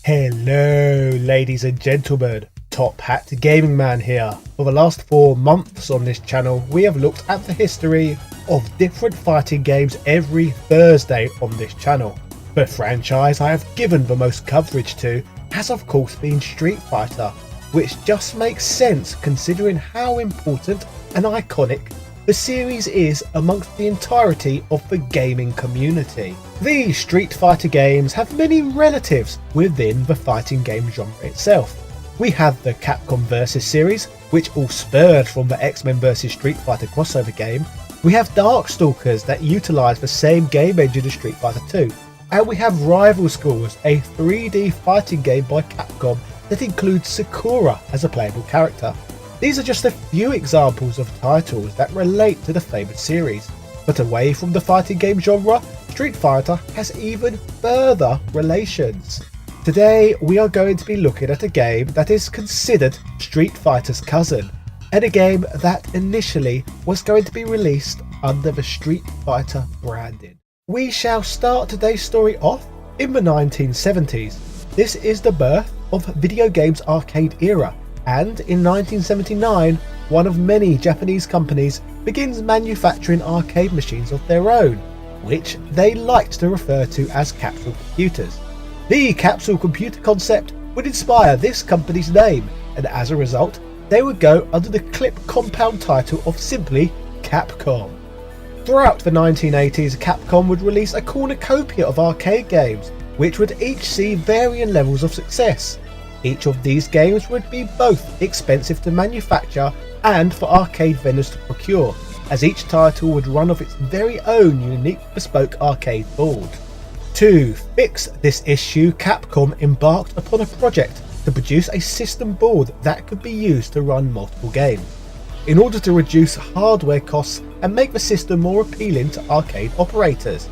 Hello ladies and gentlemen, Top Hat Gaming Man here. For the last 4 months on this channel we have looked at the history of different fighting games every Thursday on this channel. The franchise I have given the most coverage to has of course been Street Fighter, which just makes sense considering how important and iconic the series is amongst the entirety of the gaming community. These Street Fighter games have many relatives within the fighting game genre itself. We have the Capcom vs series, which all spurred from the X-Men vs Street Fighter crossover game. We have Darkstalkers that utilise the same game engine as Street Fighter 2. And we have Rival Schools, a 3D fighting game by Capcom that includes Sakura as a playable character. These are just a few examples of titles that relate to the famous series, but away from the fighting game genre, Street Fighter has even further relations. Today we are going to be looking at a game that is considered Street Fighter's cousin, and a game that initially was going to be released under the Street Fighter branding. We shall start today's story off in the 1970s. This is the birth of video games arcade era. And in 1979, one of many Japanese companies begins manufacturing arcade machines of their own, which they liked to refer to as capsule computers. The capsule computer concept would inspire this company's name, and as a result, they would go under the clip compound title of simply Capcom. Throughout the 1980s, Capcom would release a cornucopia of arcade games, which would each see varying levels of success. Each of these games would be both expensive to manufacture and for arcade vendors to procure, as each title would run off its very own unique bespoke arcade board. To fix this issue, Capcom embarked upon a project to produce a system board that could be used to run multiple games, in order to reduce hardware costs and make the system more appealing to arcade operators.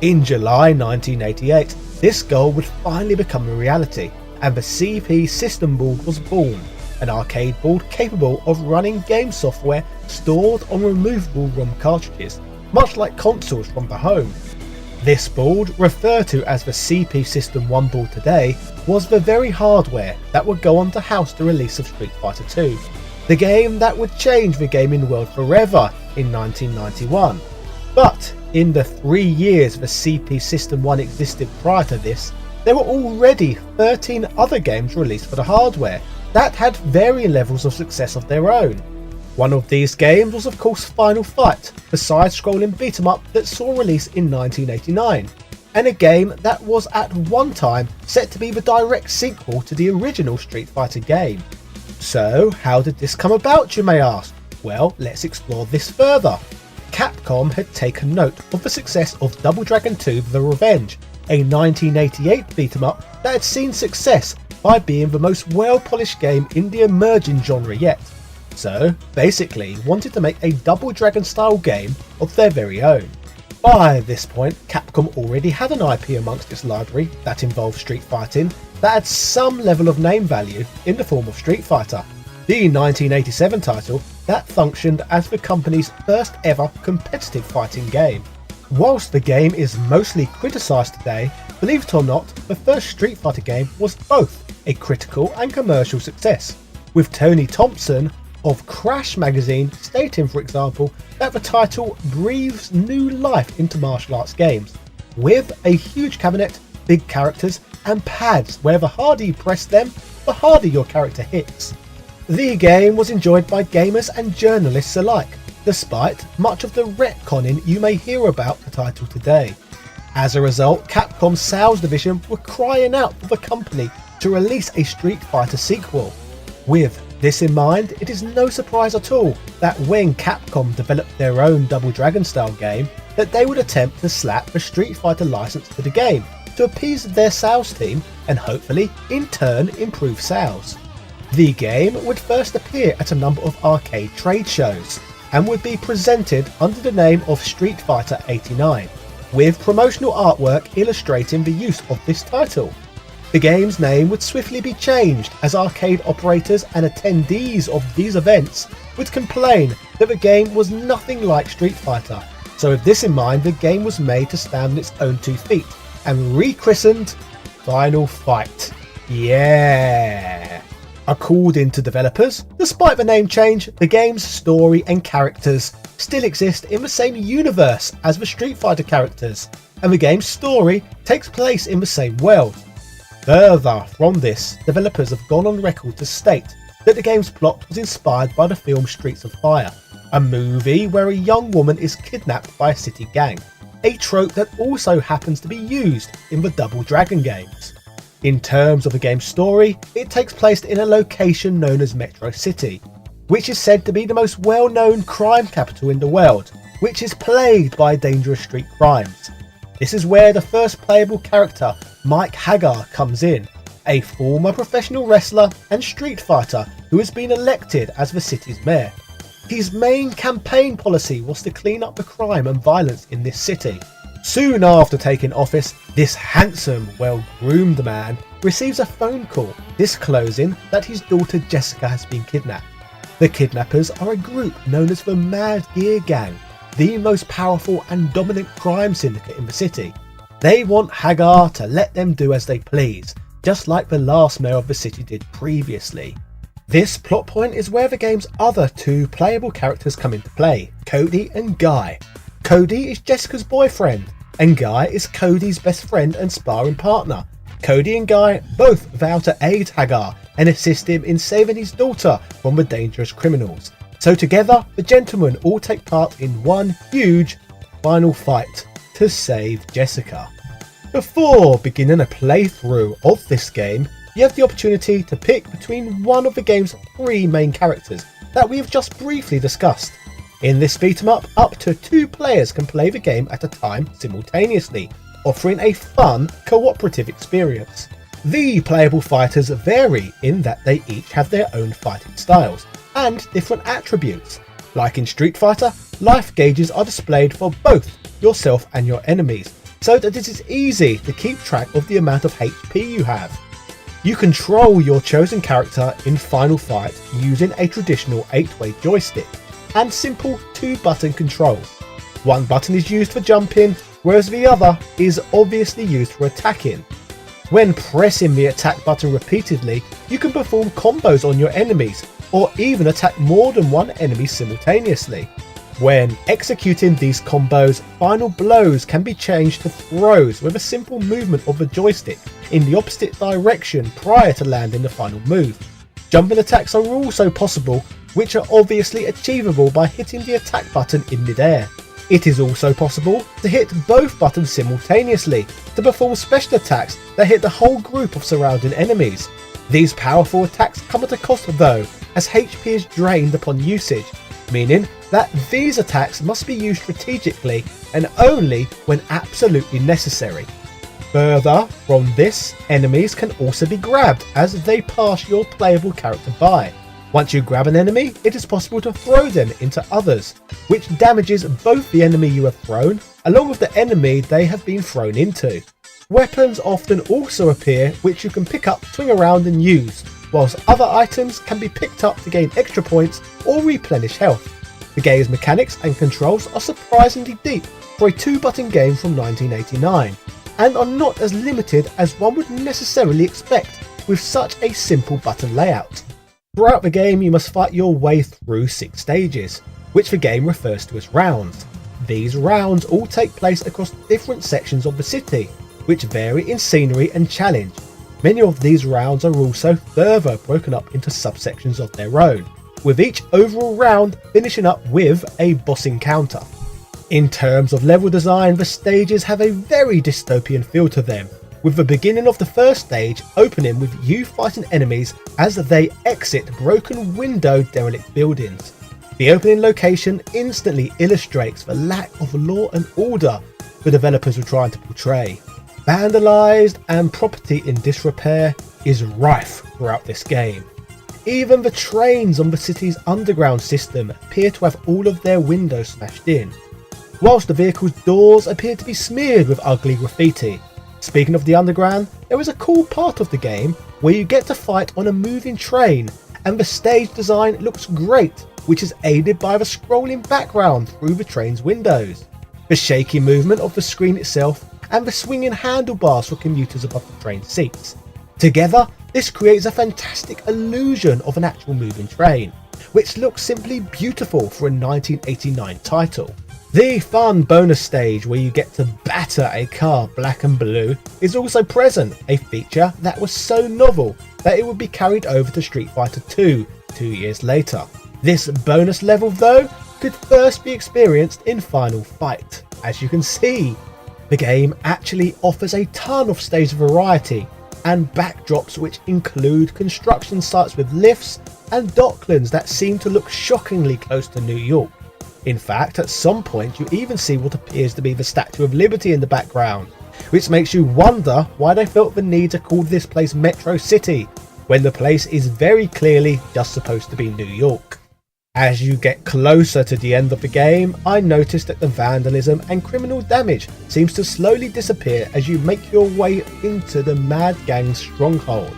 In July 1988, this goal would finally become a reality, and the CP system board was born, an arcade board capable of running game software stored on removable ROM cartridges, much like consoles from the home. This board, referred to as the CP System 1 board today, was the very hardware that would go on to house the release of Street Fighter 2, the game that would change the gaming world forever in 1991. But in the 3 years the CP System 1 existed prior to this, there were already 13 other games released for the hardware that had varying levels of success of their own. One of these games was of course Final Fight, the side-scrolling beat-em-up that saw release in 1989, and a game that was at one time set to be the direct sequel to the original Street Fighter game. So how did this come about, you may ask? Well, let's explore this further. Capcom had taken note of the success of Double Dragon 2 The Revenge, a 1988 beat-em-up that had seen success by being the most well-polished game in the emerging genre yet. So basically wanted to make a Double Dragon style game of their very own. By this point, Capcom already had an IP amongst its library that involved street fighting that had some level of name value in the form of Street Fighter, the 1987 title that functioned as the company's first ever competitive fighting game. Whilst the game is mostly criticised today, believe it or not, the first Street Fighter game was both a critical and commercial success, with Tony Thompson of Crash magazine stating, for example, that the title breathes new life into martial arts games, with a huge cabinet, big characters and pads where the harder you press them, the harder your character hits. The game was enjoyed by gamers and journalists alike, despite much of the retconning you may hear about the title today. As a result, Capcom's sales division were crying out for the company to release a Street Fighter sequel. With this in mind, it is no surprise at all that when Capcom developed their own Double Dragon style game, that they would attempt to slap the Street Fighter license to the game to appease their sales team and hopefully in turn improve sales. The game would first appear at a number of arcade trade shows, and would be presented under the name of Street Fighter 89, with promotional artwork illustrating the use of this title. The game's name would swiftly be changed as arcade operators and attendees of these events would complain that the game was nothing like Street Fighter, so with this in mind the game was made to stand on its own 2 feet and rechristened Final Fight. Yeah! According to developers, despite the name change, the game's story and characters still exist in the same universe as the Street Fighter characters, and the game's story takes place in the same world. Further from this, developers have gone on record to state that the game's plot was inspired by the film Streets of Fire, a movie where a young woman is kidnapped by a city gang, a trope that also happens to be used in the Double Dragon games. In terms of the game's story, it takes place in a location known as Metro City, which is said to be the most well-known crime capital in the world, which is plagued by dangerous street crimes. This is where the first playable character, Mike Hagar, comes in, a former professional wrestler and street fighter who has been elected as the city's mayor. His main campaign policy was to clean up the crime and violence in this city. Soon after taking office, this handsome, well-groomed man receives a phone call disclosing that his daughter Jessica has been kidnapped. The kidnappers are a group known as the Mad Gear Gang, the most powerful and dominant crime syndicate in the city. They want Hagar to let them do as they please, just like the last mayor of the city did previously. This plot point is where the game's other two playable characters come into play, Cody and Guy. Cody is Jessica's boyfriend, and Guy is Cody's best friend and sparring partner. Cody and Guy both vow to aid Hagar and assist him in saving his daughter from the dangerous criminals. So together, the gentlemen all take part in one huge final fight to save Jessica. Before beginning a playthrough of this game, you have the opportunity to pick between one of the game's three main characters that we have just briefly discussed. In this beat 'em up to 2 players can play the game at a time simultaneously, offering a fun, cooperative experience. The playable fighters vary in that they each have their own fighting styles and different attributes. Like in Street Fighter, life gauges are displayed for both yourself and your enemies, so that it is easy to keep track of the amount of HP you have. You control your chosen character in Final Fight using a traditional 8-way joystick and simple 2-button controls. One button is used for jumping, whereas the other is obviously used for attacking. When pressing the attack button repeatedly, you can perform combos on your enemies, or even attack more than one enemy simultaneously. When executing these combos, final blows can be changed to throws with a simple movement of the joystick in the opposite direction prior to landing the final move. Jumping attacks are also possible, which are obviously achievable by hitting the attack button in midair. It is also possible to hit both buttons simultaneously to perform special attacks that hit the whole group of surrounding enemies. These powerful attacks come at a cost though, as HP is drained upon usage, meaning that these attacks must be used strategically and only when absolutely necessary. Further from this, enemies can also be grabbed as they pass your playable character by. Once you grab an enemy, it is possible to throw them into others, which damages both the enemy you have thrown along with the enemy they have been thrown into. Weapons often also appear which you can pick up, swing around and use, whilst other items can be picked up to gain extra points or replenish health. The game's mechanics and controls are surprisingly deep for a 2-button game from 1989, and are not as limited as one would necessarily expect with such a simple button layout. Throughout the game you must fight your way through 6 stages, which the game refers to as rounds. These rounds all take place across different sections of the city, which vary in scenery and challenge. Many of these rounds are also further broken up into subsections of their own, with each overall round finishing up with a boss encounter. In terms of level design, the stages have a very dystopian feel to them, with the beginning of the first stage opening with you fighting enemies as they exit broken window derelict buildings. The opening location instantly illustrates the lack of law and order the developers were trying to portray. Vandalised and property in disrepair is rife throughout this game. Even the trains on the city's underground system appear to have all of their windows smashed in, whilst the vehicle's doors appear to be smeared with ugly graffiti. Speaking of the underground, there is a cool part of the game where you get to fight on a moving train, and the stage design looks great, which is aided by the scrolling background through the train's windows, the shaky movement of the screen itself, and the swinging handlebars for commuters above the train seats. Together, This creates a fantastic illusion of an actual moving train, which looks simply beautiful for a 1989 title. The fun bonus stage where you get to batter a car black and blue is also present, a feature that was so novel that it would be carried over to Street Fighter 2 2 years later. This bonus level though could first be experienced in Final Fight. As you can see, the game actually offers a ton of stage variety and backdrops which include construction sites with lifts and docklands that seem to look shockingly close to New York. In fact, at some point you even see what appears to be the Statue of Liberty in the background, which makes you wonder why they felt the need to call this place Metro City, when the place is very clearly just supposed to be New York. As you get closer to the end of the game, I noticed that the vandalism and criminal damage seems to slowly disappear as you make your way into the Mad Gang's stronghold.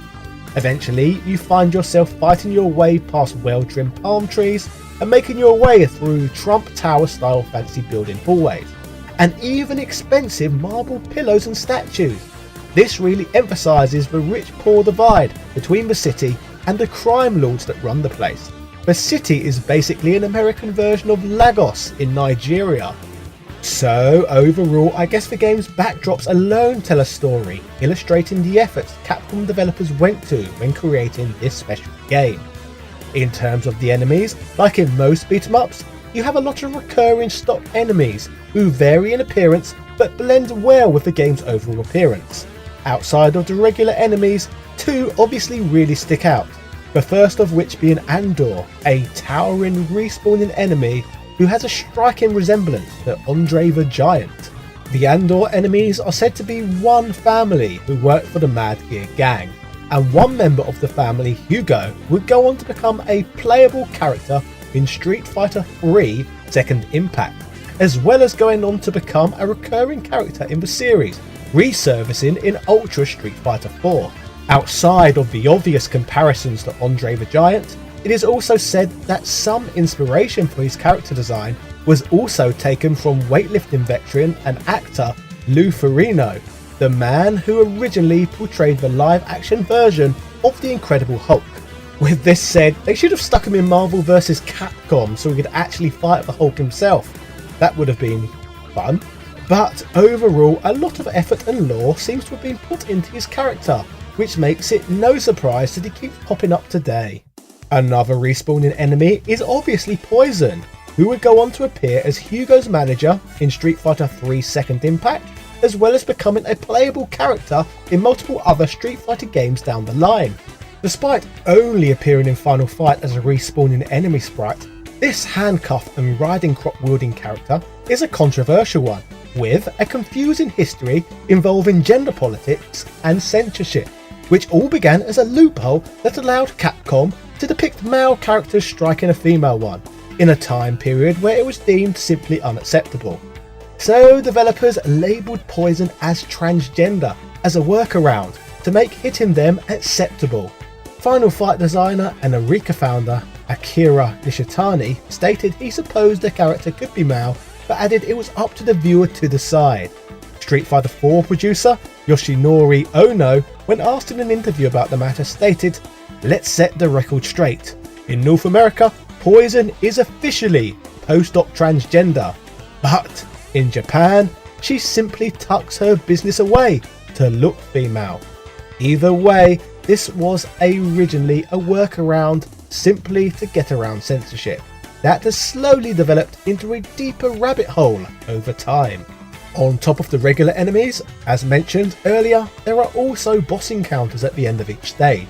Eventually, you find yourself fighting your way past well-trimmed palm trees and making your way through Trump Tower style fancy building hallways, and even expensive marble pillows and statues. This really emphasises the rich-poor divide between the city and the crime lords that run the place. The city is basically an American version of Lagos in Nigeria. So overall, I guess the game's backdrops alone tell a story, illustrating the efforts Capcom developers went to when creating this special game. In terms of the enemies, like in most beat-em-ups, you have a lot of recurring stock enemies who vary in appearance but blend well with the game's overall appearance. Outside of the regular enemies, two obviously really stick out, the first of which being Andor, a towering respawning enemy who has a striking resemblance to Andre the Giant. The Andor enemies are said to be one family who worked for the Mad Gear Gang, and one member of the family, Hugo, would go on to become a playable character in Street Fighter III Second Impact, as well as going on to become a recurring character in the series, resurfacing in Ultra Street Fighter 4. Outside of the obvious comparisons to Andre the Giant, it is also said that some inspiration for his character design was also taken from weightlifting veteran and actor Lou Ferrigno, the man who originally portrayed the live-action version of the Incredible Hulk. With this said, they should have stuck him in Marvel vs Capcom so he could actually fight the Hulk himself. That would have been fun. But overall, a lot of effort and lore seems to have been put into his character, which makes it no surprise that he keeps popping up today. Another respawning enemy is obviously Poison, who would go on to appear as Hugo's manager in Street Fighter III Second Impact, as well as becoming a playable character in multiple other Street Fighter games down the line. Despite only appearing in Final Fight as a respawning enemy sprite, this handcuff and riding crop wielding character is a controversial one, with a confusing history involving gender politics and censorship, which all began as a loophole that allowed Capcom to depict male characters striking a female one, in a time period where it was deemed simply unacceptable. So developers labelled Poison as transgender as a workaround to make hitting them acceptable. Final Fight designer and Eureka founder Akira Nishitani stated he supposed the character could be male, but added it was up to the viewer to decide. Street Fighter 4 producer Yoshinori Ono, when asked in an interview about the matter, stated, "Let's set the record straight. In North America, Poison is officially post-op transgender, but in Japan, she simply tucks her business away to look female." Either way, this was originally a workaround simply to get around censorship that has slowly developed into a deeper rabbit hole over time. On top of the regular enemies, as mentioned earlier, there are also boss encounters at the end of each stage,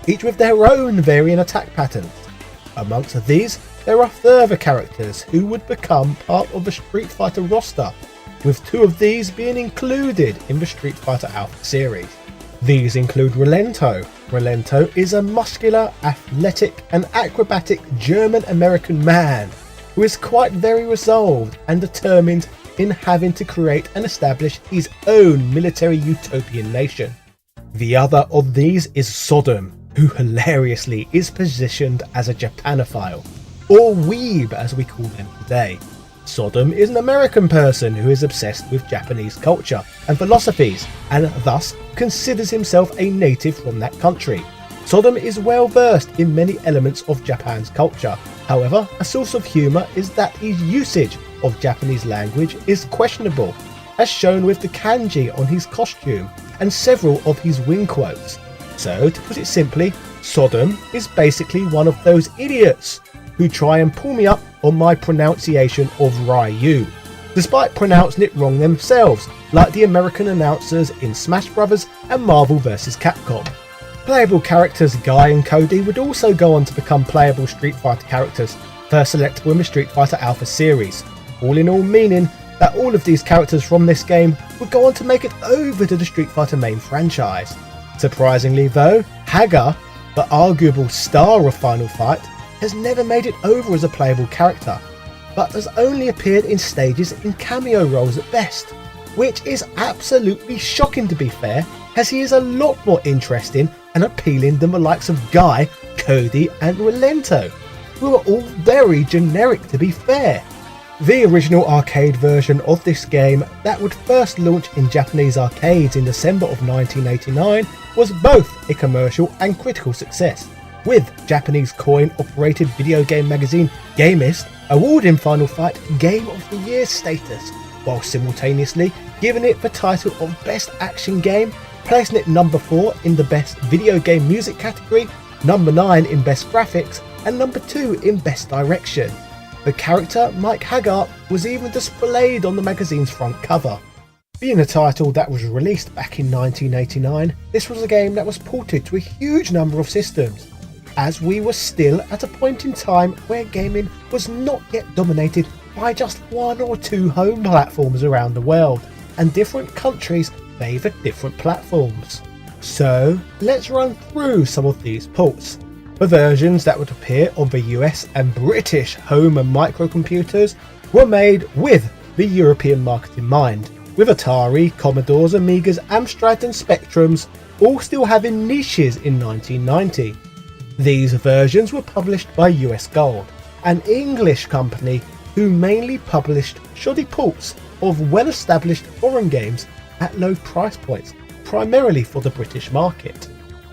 each with their own varying attack patterns. Amongst these, there are further characters who would become part of the Street Fighter roster, with two of these being included in the Street Fighter Alpha series. These include Relento. Relento is a muscular, athletic and acrobatic German-American man who is quite very resolved and determined in having to create and establish his own military utopian nation. The other of these is Sodom, who hilariously is positioned as a Japanophile, or weeb as we call them today. Sodom is an American person who is obsessed with Japanese culture and philosophies and thus considers himself a native from that country. Sodom is well versed in many elements of Japan's culture. However, a source of humour is that his usage of Japanese language is questionable, as shown with the kanji on his costume and several of his wing quotes. So, to put it simply, Sodom is basically one of those idiots who try and pull me up on my pronunciation of Ryu, despite pronouncing it wrong themselves, like the American announcers in Smash Bros. And Marvel vs. Capcom. Playable characters Guy and Cody would also go on to become playable Street Fighter characters, first selectable in the Street Fighter Alpha series, all in all meaning that all of these characters from this game would go on to make it over to the Street Fighter main franchise. Surprisingly though, Haga, the arguable star of Final Fight, has never made it over as a playable character, but has only appeared in stages in cameo roles at best, which is absolutely shocking to be fair, as he is a lot more interesting and appealing than the likes of Guy, Cody and Relento, who are all very generic to be fair. The original arcade version of this game that would first launch in Japanese arcades in December of 1989 was both a commercial and critical success, with Japanese coin-operated video game magazine Gamist awarding Final Fight Game of the Year status, while simultaneously giving it the title of Best Action Game, placing it number 4 in the Best Video Game Music category, number 9 in Best Graphics, and number 2 in Best Direction. The character Mike Haggart was even displayed on the magazine's front cover. Being a title that was released back in 1989, this was a game that was ported to a huge number of systems, as we were still at a point in time where gaming was not yet dominated by just 1 or 2 home platforms around the world, and different countries favoured different platforms. So let's run through some of these ports. The versions that would appear on the US and British home and microcomputers were made with the European market in mind, with Atari, Commodores, Amigas, Amstrad and Spectrums all still having niches in 1990. These versions were published by US Gold, an English company who mainly published shoddy ports of well-established foreign games at low price points, primarily for the British market.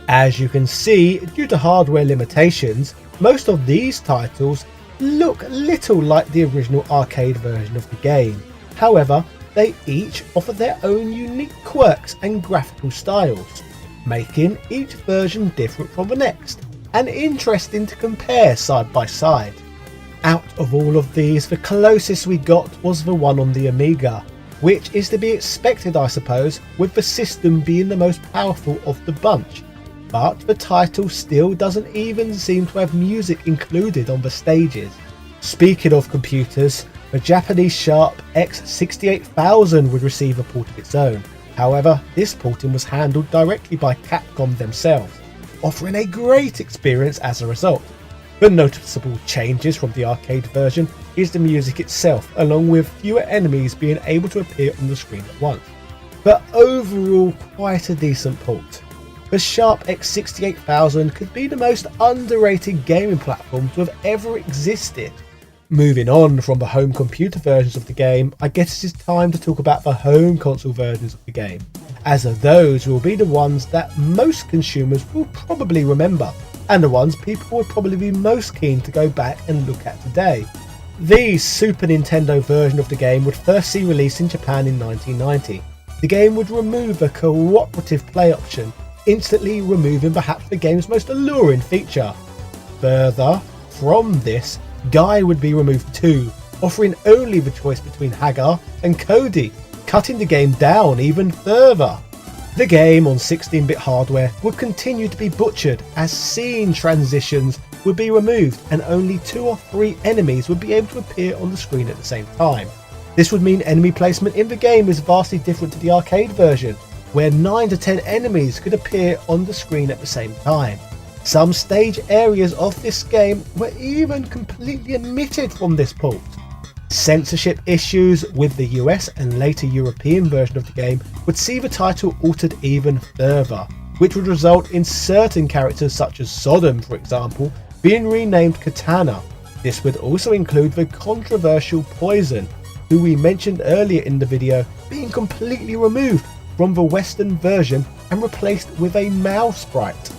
As you can see, due to hardware limitations, most of these titles look little like the original arcade version of the game. However, they each offer their own unique quirks and graphical styles, making each version different from the next, and interesting to compare side by side. Out of all of these, the closest we got was the one on the Amiga, which is to be expected I suppose, with the system being the most powerful of the bunch, but the title still doesn't even seem to have music included on the stages. Speaking of computers, the Japanese Sharp X68000 would receive a port of its own. However, this porting was handled directly by Capcom themselves, offering a great experience as a result. The noticeable changes from the arcade version is the music itself, along with fewer enemies being able to appear on the screen at once, but overall quite a decent port. The Sharp X68000 could be the most underrated gaming platform to have ever existed. Moving on from the home computer versions of the game, I guess it is time to talk about the home console versions of the game, as those will be the ones that most consumers will probably remember, and the ones people would probably be most keen to go back and look at today. The Super Nintendo version of the game would first see release in Japan in 1990. The game would remove the cooperative play option, instantly removing perhaps the game's most alluring feature. Further from this, Guy would be removed too, offering only the choice between Hagar and Cody, cutting the game down even further. The game on 16-bit hardware would continue to be butchered as scene transitions would be removed and only 2 or 3 enemies would be able to appear on the screen at the same time. This would mean enemy placement in the game is vastly different to the arcade version, where 9 to 10 enemies could appear on the screen at the same time. Some stage areas of this game were even completely omitted from this port. Censorship issues with the US and later European version of the game would see the title altered even further, which would result in certain characters such as Sodom, for example, being renamed Katana. This would also include the controversial Poison, who we mentioned earlier in the video, being completely removed from the Western version and replaced with a Mao sprite.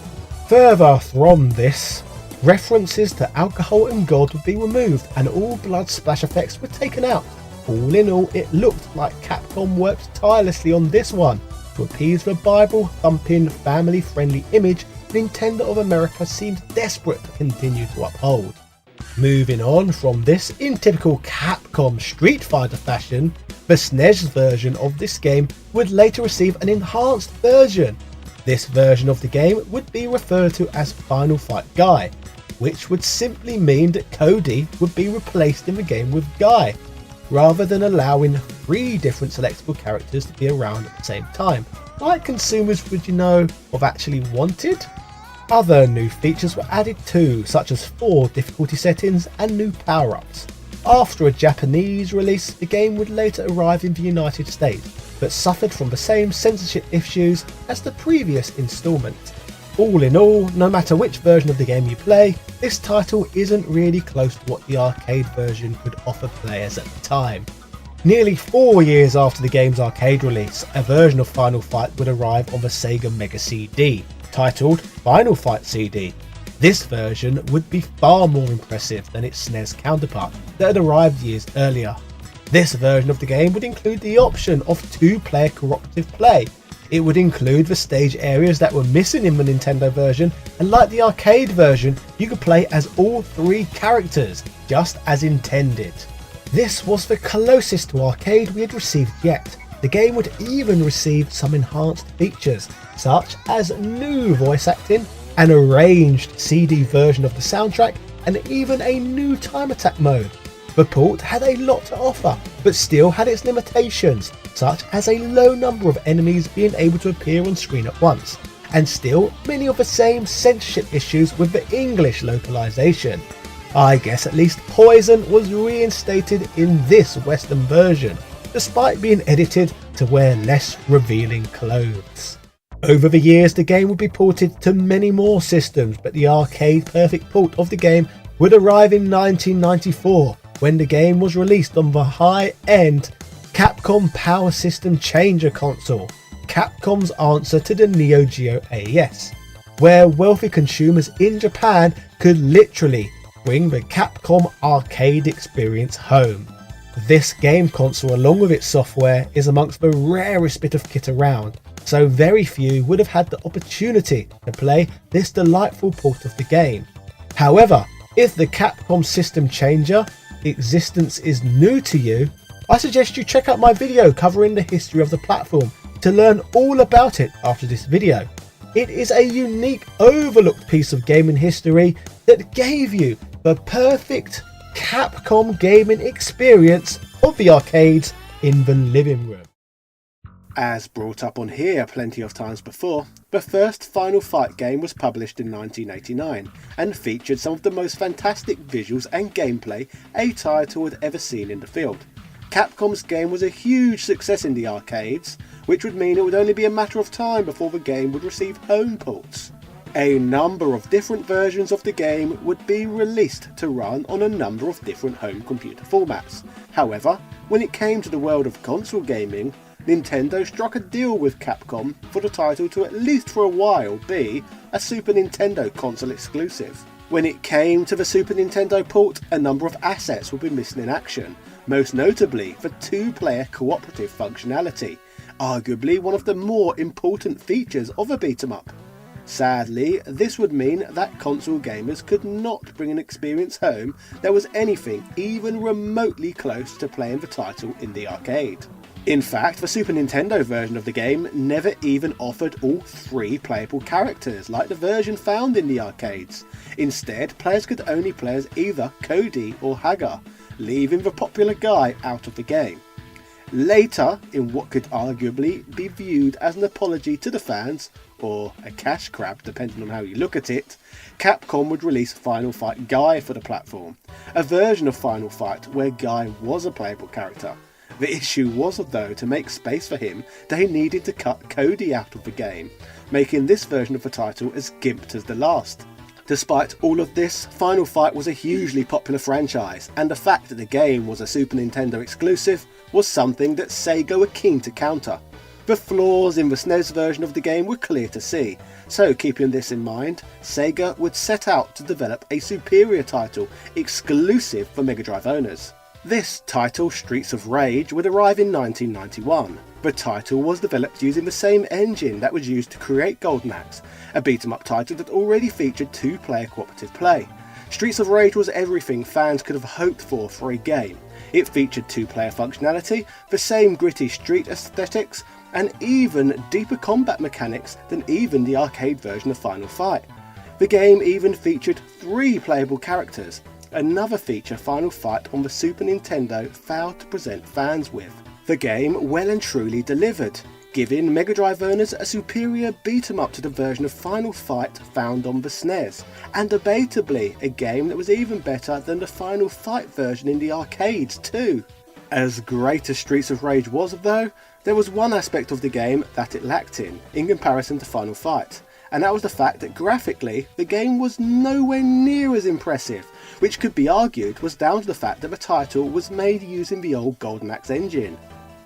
Further from this, references to alcohol and God would be removed and all blood splash effects were taken out. All in all, it looked like Capcom worked tirelessly on this one to appease the Bible-thumping, family-friendly image Nintendo of America seemed desperate to continue to uphold. Moving on from this in typical Capcom Street Fighter fashion, the SNES version of this game would later receive an enhanced version. This version of the game would be referred to as Final Fight Guy, which would simply mean that Cody would be replaced in the game with Guy, rather than allowing 3 different selectable characters to be around at the same time, like consumers would have actually wanted. Other new features were added too, such as 4 difficulty settings and new power-ups. After a Japanese release, the game would later arrive in the United States, but suffered from the same censorship issues as the previous installment. All in all, no matter which version of the game you play, this title isn't really close to what the arcade version could offer players at the time. Nearly 4 years after the game's arcade release, a version of Final Fight would arrive on the Sega Mega CD, titled Final Fight CD. This version would be far more impressive than its SNES counterpart that had arrived years earlier. This version of the game would include the option of 2-player cooperative play. It would include the stage areas that were missing in the Nintendo version, and like the arcade version, you could play as all 3 characters, just as intended. This was the closest to arcade we had received yet. The game would even receive some enhanced features, such as new voice acting, an arranged CD version of the soundtrack, and even a new time attack mode. The port had a lot to offer, but still had its limitations, such as a low number of enemies being able to appear on screen at once, and still many of the same censorship issues with the English localization. I guess at least Poison was reinstated in this Western version, despite being edited to wear less revealing clothes. Over the years, the game would be ported to many more systems, but the arcade perfect port of the game would arrive in 1994, when the game was released on the high-end Capcom Power System Changer console, Capcom's answer to the Neo Geo AES, where wealthy consumers in Japan could literally bring the Capcom arcade experience home. This game console, along with its software, is amongst the rarest bit of kit around, so very few would have had the opportunity to play this delightful port of the game. However, if the Capcom System Changer existence is new to you, I suggest you check out my video covering the history of the platform to learn all about it after this video. It is a unique, overlooked piece of gaming history that gave you the perfect Capcom gaming experience of the arcades in the living room. As brought up on here plenty of times before, the first Final Fight game was published in 1989 and featured some of the most fantastic visuals and gameplay a title had ever seen in the field. Capcom's game was a huge success in the arcades, which would mean it would only be a matter of time before the game would receive home ports. A number of different versions of the game would be released to run on a number of different home computer formats. However, when it came to the world of console gaming, Nintendo struck a deal with Capcom for the title to at least for a while be a Super Nintendo console exclusive. When it came to the Super Nintendo port, a number of assets would be missing in action, most notably the 2-player cooperative functionality, arguably one of the more important features of a beat-em-up. Sadly, this would mean that console gamers could not bring an experience home that was anything even remotely close to playing the title in the arcade. In fact, the Super Nintendo version of the game never even offered all 3 playable characters like the version found in the arcades. Instead, players could only play as either Cody or Hagar, leaving the popular Guy out of the game. Later, in what could arguably be viewed as an apology to the fans, or a cash grab depending on how you look at it, Capcom would release Final Fight Guy for the platform, a version of Final Fight where Guy was a playable character. The issue was though to make space for him they needed to cut Cody out of the game, making this version of the title as gimped as the last. Despite all of this, Final Fight was a hugely popular franchise, and the fact that the game was a Super Nintendo exclusive was something that Sega were keen to counter. The flaws in the SNES version of the game were clear to see, so keeping this in mind, Sega would set out to develop a superior title exclusive for Mega Drive owners. This title, Streets of Rage, would arrive in 1991. The title was developed using the same engine that was used to create Golden Axe, a beat-em-up title that already featured two-player cooperative play. Streets of Rage was everything fans could have hoped for a game. It featured two-player functionality, the same gritty street aesthetics, and even deeper combat mechanics than even the arcade version of Final Fight. The game even featured 3 playable characters, another feature Final Fight on the Super Nintendo failed to present fans with. The game well and truly delivered, giving Mega Drive owners a superior beat-em-up to the version of Final Fight found on the SNES, and debatably a game that was even better than the Final Fight version in the arcades too. As great as Streets of Rage was though, there was one aspect of the game that it lacked in comparison to Final Fight, and that was the fact that graphically the game was nowhere near as impressive, which could be argued was down to the fact that the title was made using the old Golden Axe engine.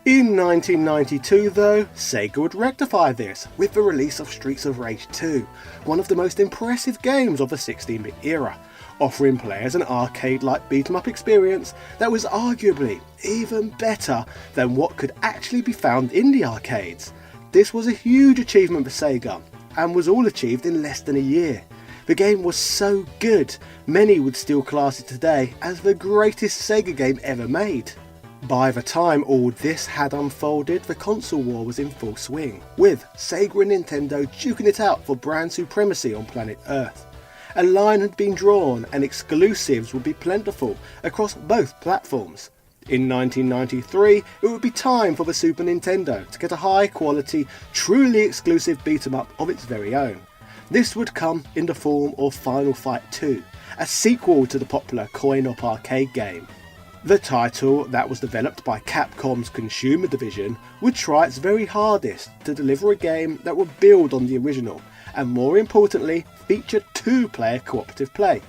In 1992 though, Sega would rectify this with the release of Streets of Rage 2, one of the most impressive games of the 16-bit era, offering players an arcade-like beat-em-up experience that was arguably even better than what could actually be found in the arcades. This was a huge achievement for Sega, and was all achieved in less than a year. The game was so good, many would still class it today as the greatest Sega game ever made. By the time all this had unfolded, the console war was in full swing, with Sega and Nintendo duking it out for brand supremacy on planet Earth. A line had been drawn and exclusives would be plentiful across both platforms. In 1993, it would be time for the Super Nintendo to get a high quality, truly exclusive beat-em-up of its very own. This would come in the form of Final Fight 2, a sequel to the popular coin-op arcade game. The title, that was developed by Capcom's consumer division, would try its very hardest to deliver a game that would build on the original, and more importantly, feature two-player cooperative play.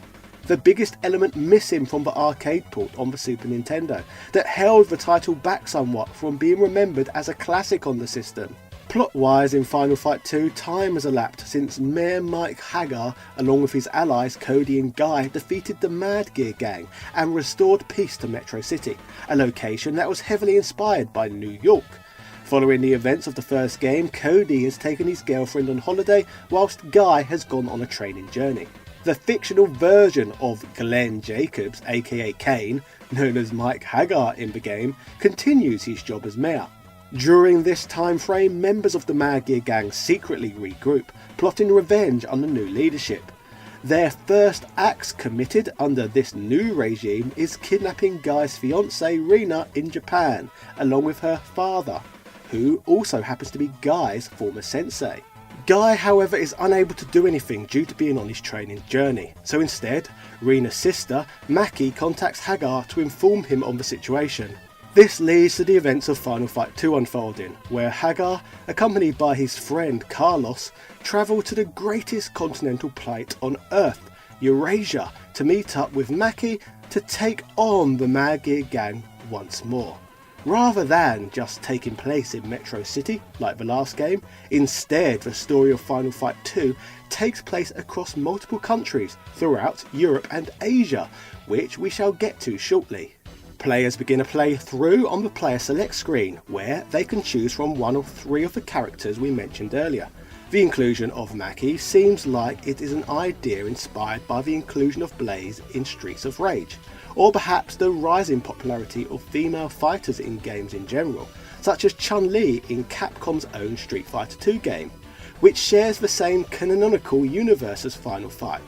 The biggest element missing from the arcade port on the Super Nintendo, that held the title back somewhat from being remembered as a classic on the system. Plot-wise, in Final Fight 2, time has elapsed since Mayor Mike Hagar, along with his allies Cody and Guy, defeated the Mad Gear Gang and restored peace to Metro City, a location that was heavily inspired by New York. Following the events of the first game, Cody has taken his girlfriend on holiday, whilst Guy has gone on a training journey. The fictional version of Glenn Jacobs, aka Kane, known as Mike Hagar in the game, continues his job as mayor. During this time frame, members of the Mad Gear Gang secretly regroup, plotting revenge under new leadership. Their first acts committed under this new regime is kidnapping Guy's fiancée Rina in Japan, along with her father, who also happens to be Guy's former sensei. Guy, however, is unable to do anything due to being on his training journey, so instead, Rina's sister, Maki, contacts Hagar to inform him on the situation. This leads to the events of Final Fight 2 unfolding, where Hagar, accompanied by his friend Carlos, travel to the greatest continental plate on Earth, Eurasia, to meet up with Maki to take on the Mad Gear Gang once more. Rather than just taking place in Metro City, like the last game, instead the story of Final Fight 2 takes place across multiple countries throughout Europe and Asia, which we shall get to shortly. Players begin a playthrough on the player select screen, where they can choose from one of 3 of the characters we mentioned earlier. The inclusion of Maki seems like it is an idea inspired by the inclusion of Blaze in Streets of Rage, or perhaps the rising popularity of female fighters in games in general, such as Chun-Li in Capcom's own Street Fighter 2 game, which shares the same canonical universe as Final Fight.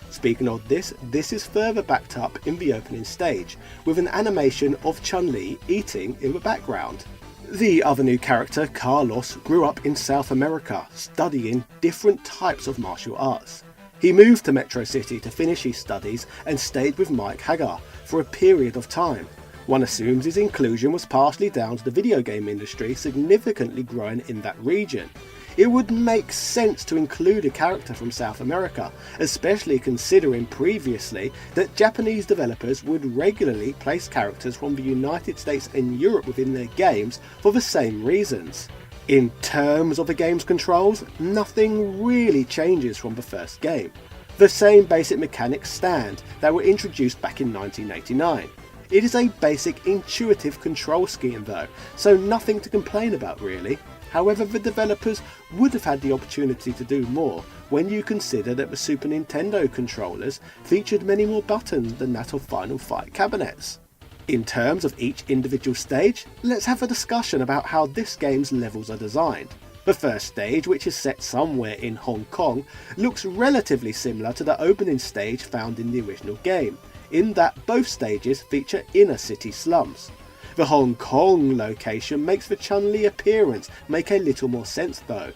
Speaking of this is further backed up in the opening stage, with an animation of Chun-Li eating in the background. The other new character, Carlos, grew up in South America, studying different types of martial arts. He moved to Metro City to finish his studies and stayed with Mike Hagar for a period of time. One assumes his inclusion was partially down to the video game industry significantly growing in that region. It would make sense to include a character from South America, especially considering previously that Japanese developers would regularly place characters from the United States and Europe within their games for the same reasons. In terms of the game's controls, nothing really changes from the first game. The same basic mechanics stand that were introduced back in 1989. It is a basic intuitive control scheme though, so nothing to complain about really. However, the developers would have had the opportunity to do more when you consider that the Super Nintendo controllers featured many more buttons than that of Final Fight cabinets. In terms of each individual stage, let's have a discussion about how this game's levels are designed. The first stage, which is set somewhere in Hong Kong, looks relatively similar to the opening stage found in the original game, in that both stages feature inner city slums. The Hong Kong location makes the Chun-Li appearance make a little more sense though.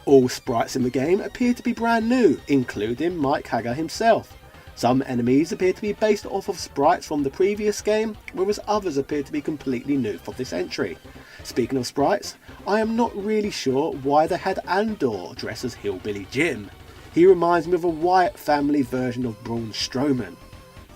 All sprites in the game appear to be brand new, including Mike Haggar himself. Some enemies appear to be based off of sprites from the previous game, whereas others appear to be completely new for this entry. Speaking of sprites, I am not really sure why they had Andor dress as Hillbilly Jim. He reminds me of a Wyatt family version of Braun Strowman.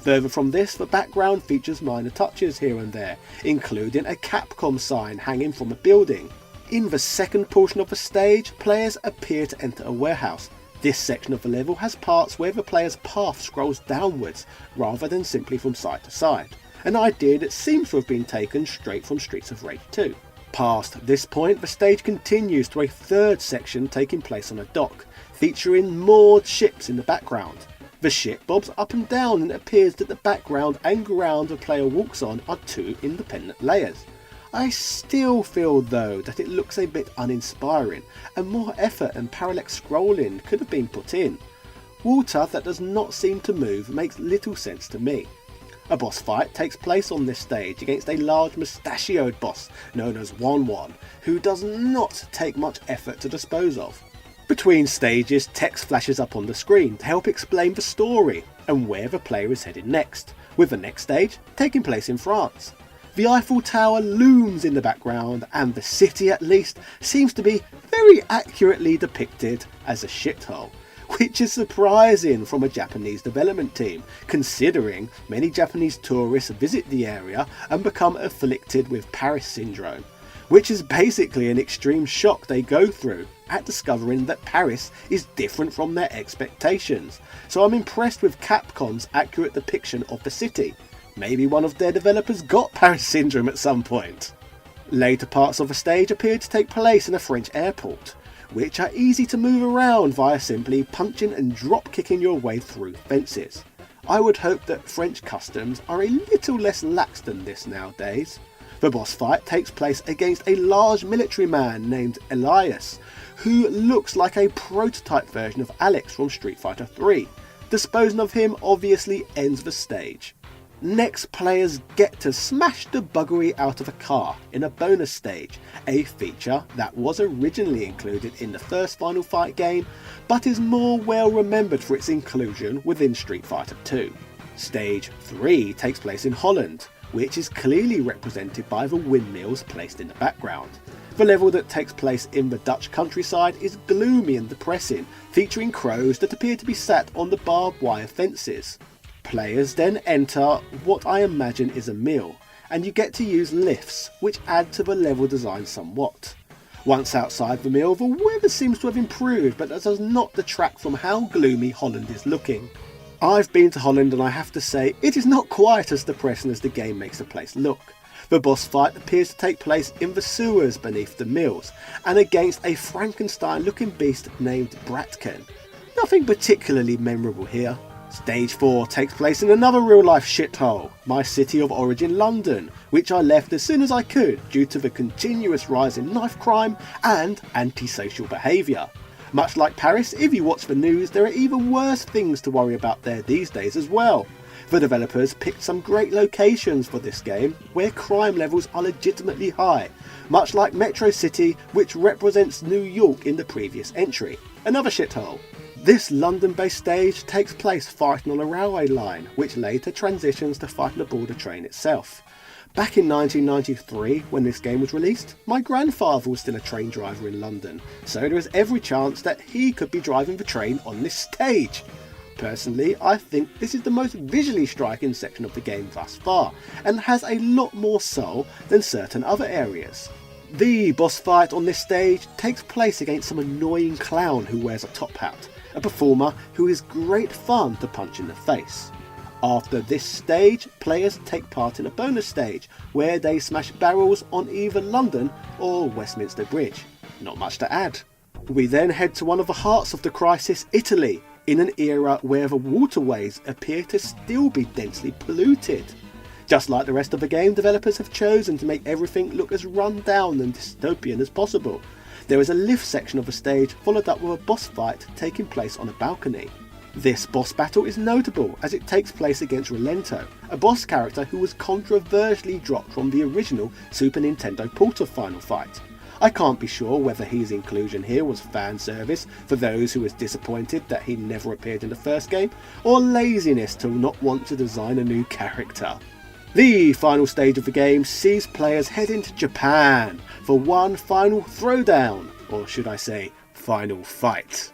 Further from this, the background features minor touches here and there, including a Capcom sign hanging from a building. In the second portion of the stage, players appear to enter a warehouse. This section of the level has parts where the player's path scrolls downwards rather than simply from side to side, an idea that seems to have been taken straight from Streets of Rage 2. Past this point, the stage continues to a third section taking place on a dock, featuring moored ships in the background. The ship bobs up and down and it appears that the background and ground the player walks on are two independent layers. I still feel though that it looks a bit uninspiring and more effort and parallax scrolling could have been put in. Water that does not seem to move makes little sense to me. A boss fight takes place on this stage against a large mustachioed boss known as Wan, who does not take much effort to dispose of. Between stages, text flashes up on the screen to help explain the story and where the player is headed next, with the next stage taking place in France. The Eiffel Tower looms in the background and the city at least seems to be very accurately depicted as a shithole, which is surprising from a Japanese development team, considering many Japanese tourists visit the area and become afflicted with Paris syndrome, which is basically an extreme shock they go through at discovering that Paris is different from their expectations. So I'm impressed with Capcom's accurate depiction of the city. Maybe one of their developers got Paris syndrome at some point. Later parts of the stage appear to take place in a French airport, which are easy to move around via simply punching and drop kicking your way through fences. I would hope that French customs are a little less lax than this nowadays. The boss fight takes place against a large military man named Elias, who looks like a prototype version of Alex from Street Fighter 3. Disposing of him obviously ends the stage. Next, players get to smash the buggery out of a car in a bonus stage, a feature that was originally included in the first Final Fight game, but is more well remembered for its inclusion within Street Fighter 2. Stage 3 takes place in Holland, which is clearly represented by the windmills placed in the background. The level that takes place in the Dutch countryside is gloomy and depressing, featuring crows that appear to be sat on the barbed wire fences. Players then enter what I imagine is a mill, and you get to use lifts, which add to the level design somewhat. Once outside the mill, the weather seems to have improved, but that does not detract from how gloomy Holland is looking. I've been to Holland and I have to say, it is not quite as depressing as the game makes the place look. The boss fight appears to take place in the sewers beneath the mills, and against a Frankenstein-looking beast named Bratken. Nothing particularly memorable here. Stage 4 takes place in another real-life shithole, my city of origin London, which I left as soon as I could due to the continuous rise in knife crime and antisocial behaviour. Much like Paris, if you watch the news, there are even worse things to worry about there these days as well. The developers picked some great locations for this game, where crime levels are legitimately high, much like Metro City, which represents New York in the previous entry. Another shithole. This London-based stage takes place fighting on a railway line, which later transitions to fighting aboard a train itself. Back in 1993, when this game was released, my grandfather was still a train driver in London, so there was every chance that he could be driving the train on this stage. Personally, I think this is the most visually striking section of the game thus far, and has a lot more soul than certain other areas. The boss fight on this stage takes place against some annoying clown who wears a top hat, a performer who is great fun to punch in the face. After this stage, players take part in a bonus stage where they smash barrels on either London or Westminster Bridge. Not much to add. We then head to one of the hearts of the crisis, Italy, in an era where the waterways appear to still be densely polluted. Just like the rest of the game, developers have chosen to make everything look as run down and dystopian as possible. There is a lift section of the stage followed up with a boss fight taking place on a balcony. This boss battle is notable as it takes place against Relento, a boss character who was controversially dropped from the original Super Nintendo port of Final Fight. I can't be sure whether his inclusion here was fan service for those who was disappointed that he never appeared in the first game, or laziness to not want to design a new character. The final stage of the game sees players head into Japan for one final throwdown, or should I say, final fight.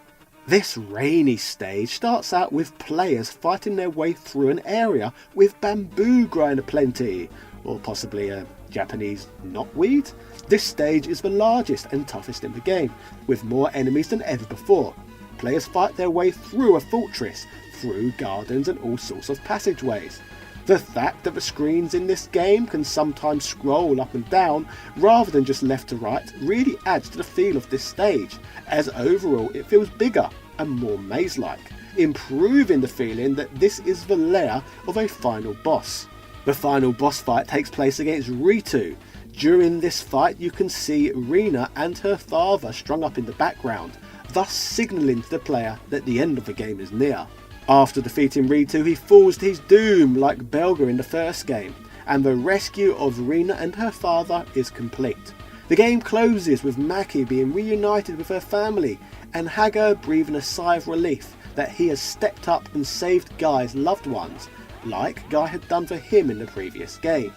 This rainy stage starts out with players fighting their way through an area with bamboo growing aplenty, or possibly a Japanese knotweed. This stage is the largest and toughest in the game, with more enemies than ever before. Players fight their way through a fortress, through gardens and all sorts of passageways. The fact that the screens in this game can sometimes scroll up and down rather than just left to right really adds to the feel of this stage, as overall it feels bigger and more maze-like, improving the feeling that this is the lair of a final boss. The final boss fight takes place against Ritu. During this fight you can see Rina and her father strung up in the background, thus signalling to the player that the end of the game is near. After defeating Ritu, he falls to his doom like Belga in the first game, and the rescue of Rina and her father is complete. The game closes with Maki being reunited with her family, and Haga breathing a sigh of relief that he has stepped up and saved Guy's loved ones, like Guy had done for him in the previous game.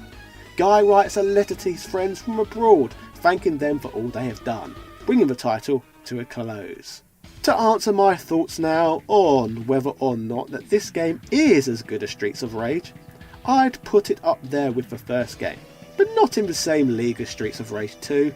Guy writes a letter to his friends from abroad, thanking them for all they have done, bringing the title to a close. To answer my thoughts now on whether or not that this game is as good as Streets of Rage, I'd put it up there with the first game, but not in the same league as Streets of Rage 2.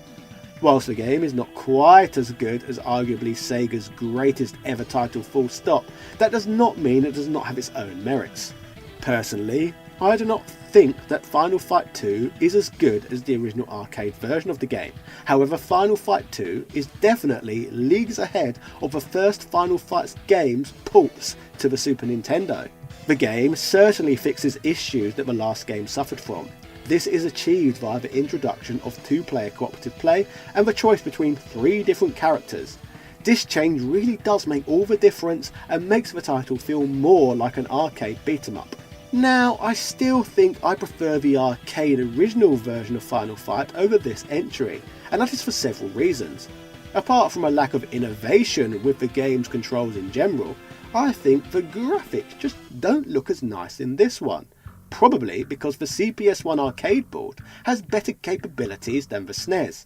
Whilst the game is not quite as good as arguably Sega's greatest ever title full stop, that does not mean it does not have its own merits. Personally, I do not think that Final Fight 2 is as good as the original arcade version of the game. However, Final Fight 2 is definitely leagues ahead of the first Final Fight game's ports to the Super Nintendo. The game certainly fixes issues that the last game suffered from. This is achieved via the introduction of two-player cooperative play and the choice between 3 different characters. This change really does make all the difference and makes the title feel more like an arcade beat-em-up. Now, I still think I prefer the arcade original version of Final Fight over this entry, and that is for several reasons. Apart from a lack of innovation with the game's controls in general, I think the graphics just don't look as nice in this one. Probably because the CPS1 arcade board has better capabilities than the SNES.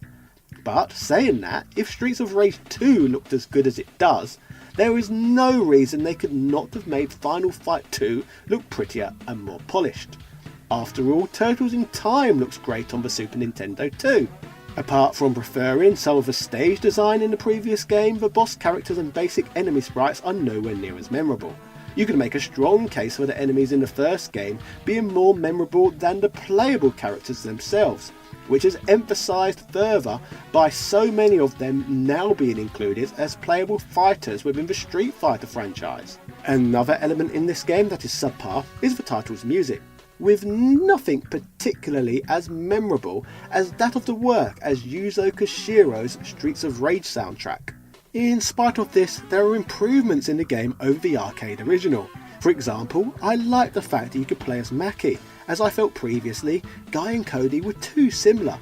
But saying that, if Streets of Rage 2 looked as good as it does, there is no reason they could not have made Final Fight 2 look prettier and more polished. After all, Turtles in Time looks great on the Super Nintendo too. Apart from preferring some of the stage design in the previous game, the boss characters and basic enemy sprites are nowhere near as memorable. You can make a strong case for the enemies in the first game being more memorable than the playable characters themselves, which is emphasised further by so many of them now being included as playable fighters within the Street Fighter franchise. Another element in this game that is subpar is the title's music, with nothing particularly as memorable as that of the work as Yuzo Koshiro's Streets of Rage soundtrack. In spite of this, there are improvements in the game over the arcade original. For example, I like the fact that you could play as Maki, as I felt previously Guy and Cody were too similar.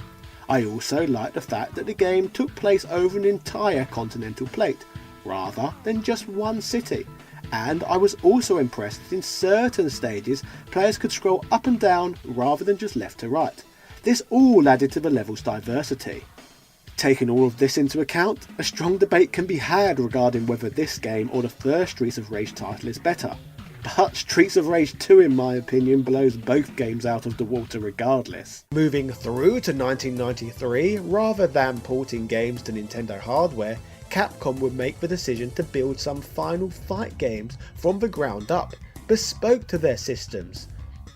I also like the fact that the game took place over an entire continental plate, rather than just one city. And I was also impressed that in certain stages players could scroll up and down rather than just left to right. This all added to the level's diversity. Taking all of this into account, a strong debate can be had regarding whether this game or the first Streets of Rage title is better, but Streets of Rage 2 in my opinion blows both games out of the water regardless. Moving through to 1993, rather than porting games to Nintendo hardware, Capcom would make the decision to build some Final Fight games from the ground up, bespoke to their systems.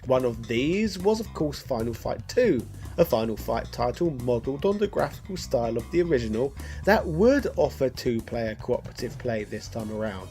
One of these was of course Final Fight 2, a Final Fight title modelled on the graphical style of the original that would offer two-player cooperative play this time around.